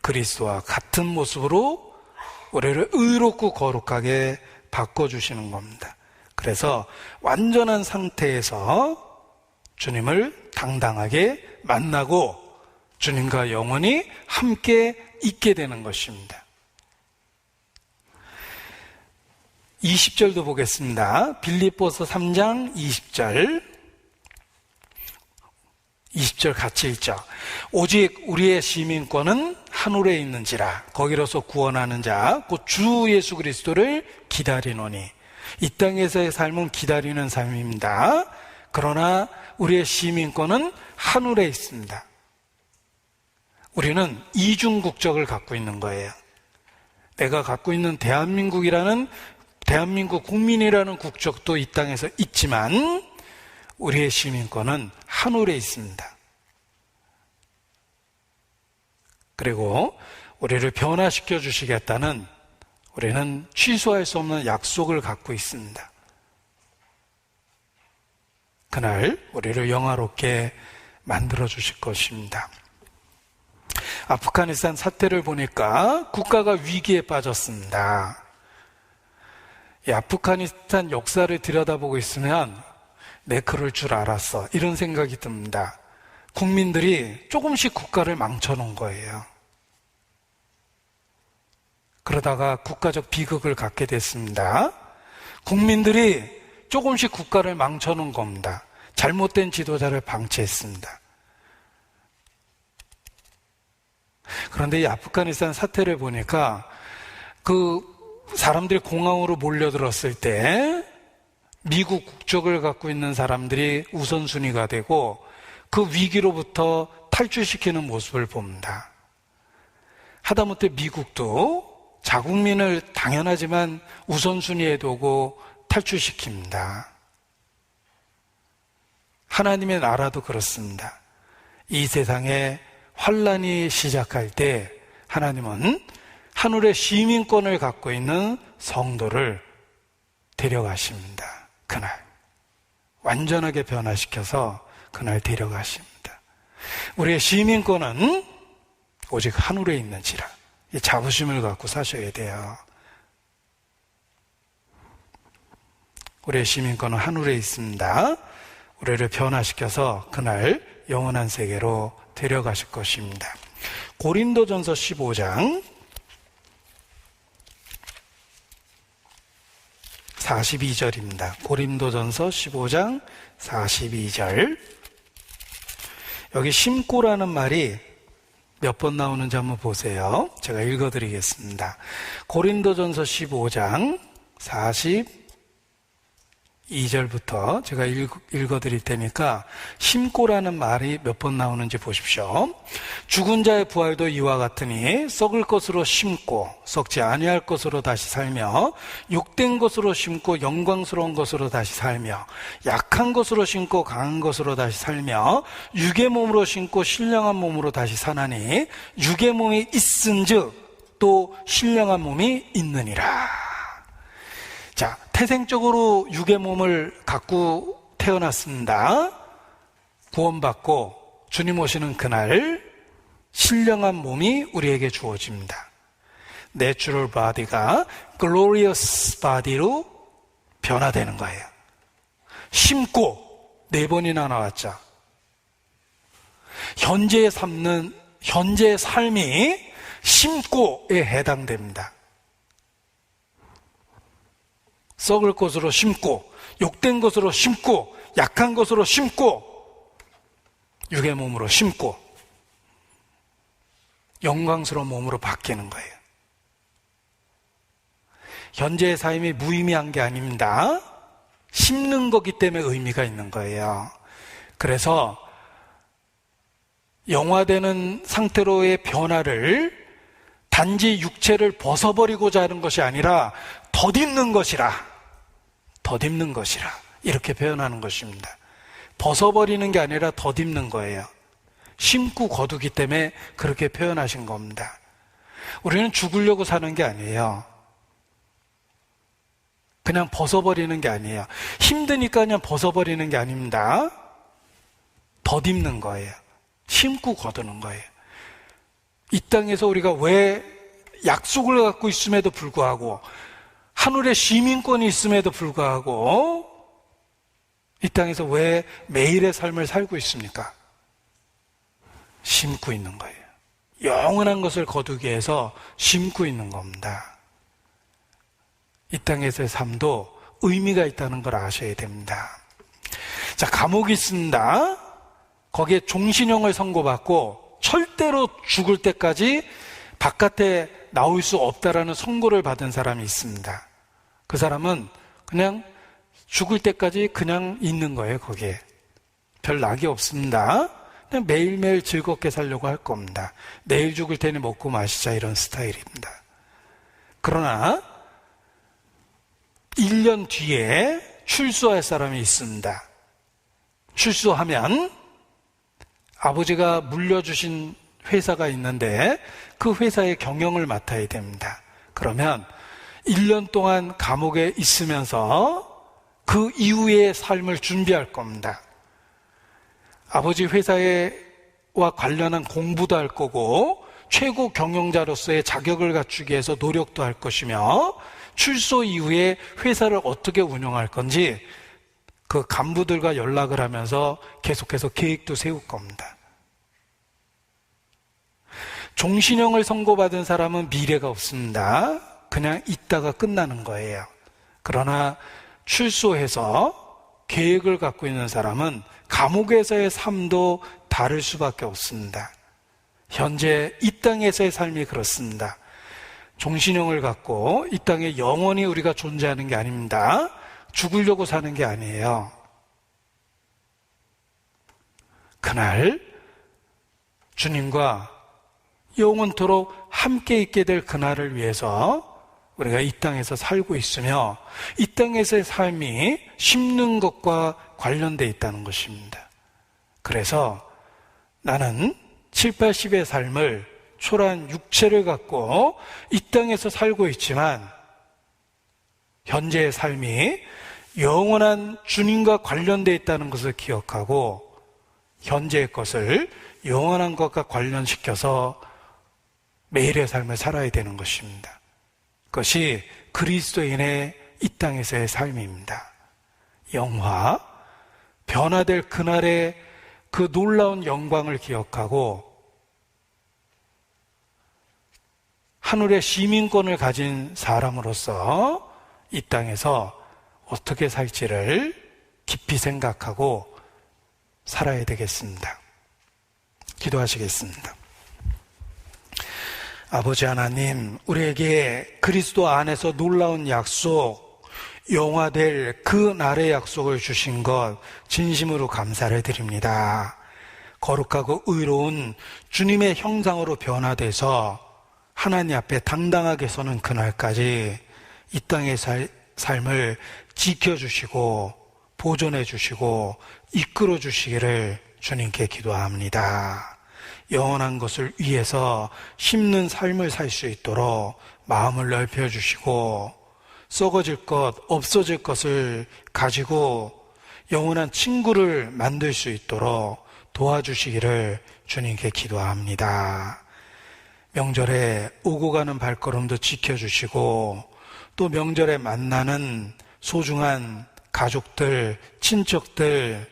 그리스도와 같은 모습으로 우리를 의롭고 거룩하게 바꿔주시는 겁니다. 그래서 완전한 상태에서 주님을 당당하게 만나고 주님과 영원히 함께 있게 되는 것입니다. 20절도 보겠습니다. 빌립보서 3장 20절 같이 읽죠. 오직 우리의 시민권은 하늘에 있는지라 거기로서 구원하는 자 곧 주 예수 그리스도를 기다리노니. 이 땅에서의 삶은 기다리는 삶입니다. 그러나 우리의 시민권은 하늘에 있습니다. 우리는 이중 국적을 갖고 있는 거예요. 내가 갖고 있는 대한민국 국민이라는 국적도 이 땅에서 있지만 우리의 시민권은 하늘에 있습니다. 그리고 우리를 변화시켜 주시겠다는 우리는 취소할 수 없는 약속을 갖고 있습니다. 그날 우리를 영화롭게 만들어 주실 것입니다. 아프가니스탄 사태를 보니까 국가가 위기에 빠졌습니다. 이 아프가니스탄 역사를 들여다보고 있으면 내 그럴 줄 알았어, 이런 생각이 듭니다. 국민들이 조금씩 국가를 망쳐놓은 거예요. 그러다가 국가적 비극을 갖게 됐습니다. 국민들이 조금씩 국가를 망쳐놓은 겁니다. 잘못된 지도자를 방치했습니다. 그런데 이 아프가니스탄 사태를 보니까 그 사람들이 공항으로 몰려들었을 때 미국 국적을 갖고 있는 사람들이 우선순위가 되고 그 위기로부터 탈출시키는 모습을 봅니다. 하다못해 미국도 자국민을 당연하지만 우선순위에 두고 탈출시킵니다. 하나님의 나라도 그렇습니다. 이 세상에 환란이 시작할 때 하나님은 하늘의 시민권을 갖고 있는 성도를 데려가십니다. 그날 완전하게 변화시켜서 그날 데려가십니다. 우리의 시민권은 오직 하늘에 있는지라, 이 자부심을 갖고 사셔야 돼요. 우리의 시민권은 하늘에 있습니다. 우리를 변화시켜서 그날 영원한 세계로 데려가실 것입니다. 고린도전서 15장 42절입니다. 고린도전서 15장 42절. 여기 심고라는 말이 몇 번 나오는지 한번 보세요. 제가 읽어드리겠습니다. 고린도전서 15장 42절부터 제가 읽어드릴 테니까 심고라는 말이 몇 번 나오는지 보십시오. 죽은 자의 부활도 이와 같으니 썩을 것으로 심고 썩지 아니할 것으로 다시 살며 욕된 것으로 심고 영광스러운 것으로 다시 살며 약한 것으로 심고 강한 것으로 다시 살며 육의 몸으로 심고 신령한 몸으로 다시 사나니 육의 몸이 있은즉 또 신령한 몸이 있느니라. 자, 태생적으로 육의 몸을 갖고 태어났습니다. 구원받고 주님 오시는 그날 신령한 몸이 우리에게 주어집니다. 내추럴 바디가 글로리어스 바디로 변화되는 거예요. 심고 4번이나 나왔죠. 현재의 삶이 심고에 해당됩니다. 썩을 것으로 심고 욕된 것으로 심고 약한 것으로 심고 육의 몸으로 심고 영광스러운 몸으로 바뀌는 거예요. 현재의 삶이 무의미한 게 아닙니다. 심는 거기 때문에 의미가 있는 거예요. 그래서 영화되는 상태로의 변화를 단지 육체를 벗어버리고자 하는 것이 아니라 덧입는 것이라 이렇게 표현하는 것입니다. 벗어버리는 게 아니라 덧입는 거예요. 심고 거두기 때문에 그렇게 표현하신 겁니다. 우리는 죽으려고 사는 게 아니에요. 그냥 벗어버리는 게 아니에요. 힘드니까 그냥 벗어버리는 게 아닙니다. 덧입는 거예요. 심고 거두는 거예요. 이 땅에서 우리가 왜 약속을 갖고 있음에도 불구하고 하늘의 시민권이 있음에도 불구하고 이 땅에서 왜 매일의 삶을 살고 있습니까? 심고 있는 거예요. 영원한 것을 거두기 위해서 심고 있는 겁니다. 이 땅에서의 삶도 의미가 있다는 걸 아셔야 됩니다. 자, 감옥이 있습니다. 거기에 종신형을 선고받고 절대로 죽을 때까지 바깥에 나올 수 없다라는 선고를 받은 사람이 있습니다. 그 사람은 그냥 죽을 때까지 그냥 있는 거예요. 거기에 별 낙이 없습니다. 그냥 매일매일 즐겁게 살려고 할 겁니다. 내일 죽을 테니 먹고 마시자, 이런 스타일입니다. 그러나 1년 뒤에 출소할 사람이 있습니다. 출소하면 아버지가 물려주신 회사가 있는데 그 회사의 경영을 맡아야 됩니다. 그러면 1년 동안 감옥에 있으면서 그 이후의 삶을 준비할 겁니다. 아버지 회사와 관련한 공부도 할 거고 최고 경영자로서의 자격을 갖추기 위해서 노력도 할 것이며 출소 이후에 회사를 어떻게 운영할 건지 그 간부들과 연락을 하면서 계속해서 계획도 세울 겁니다. 종신형을 선고받은 사람은 미래가 없습니다. 그냥 있다가 끝나는 거예요. 그러나 출소해서 계획을 갖고 있는 사람은 감옥에서의 삶도 다를 수밖에 없습니다. 현재 이 땅에서의 삶이 그렇습니다. 종신형을 갖고 이 땅에 영원히 우리가 존재하는 게 아닙니다. 죽으려고 사는 게 아니에요. 그날 주님과 영원토록 함께 있게 될 그날을 위해서 우리가 이 땅에서 살고 있으며 이 땅에서의 삶이 심는 것과 관련되어 있다는 것입니다. 그래서 나는 7, 80의 삶을 초라한 육체를 갖고 이 땅에서 살고 있지만 현재의 삶이 영원한 주님과 관련되어 있다는 것을 기억하고 현재의 것을 영원한 것과 관련시켜서 매일의 삶을 살아야 되는 것입니다. 그것이 그리스도인의 이 땅에서의 삶입니다. 영화, 변화될 그날의 그 놀라운 영광을 기억하고 하늘의 시민권을 가진 사람으로서 이 땅에서 어떻게 살지를 깊이 생각하고 살아야 되겠습니다. 기도하시겠습니다. 아버지 하나님, 우리에게 그리스도 안에서 놀라운 약속, 영화될 그 날의 약속을 주신 것 진심으로 감사를 드립니다. 거룩하고 의로운 주님의 형상으로 변화돼서 하나님 앞에 당당하게 서는 그날까지 이 땅의 삶을 지켜주시고 보존해 주시고 이끌어 주시기를 주님께 기도합니다. 영원한 것을 위해서 힘든 삶을 살 수 있도록 마음을 넓혀주시고 썩어질 것, 없어질 것을 가지고 영원한 친구를 만들 수 있도록 도와주시기를 주님께 기도합니다. 명절에 오고 가는 발걸음도 지켜주시고 또 명절에 만나는 소중한 가족들, 친척들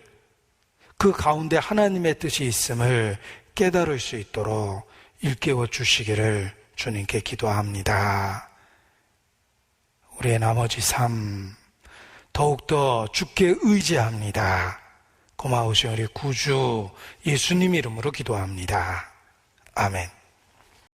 그 가운데 하나님의 뜻이 있음을 깨달을 수 있도록 일깨워 주시기를 주님께 기도합니다. 우리의 나머지 삶 더욱더 주께 의지합니다. 고마우신 우리 구주 예수님 이름으로 기도합니다. 아멘.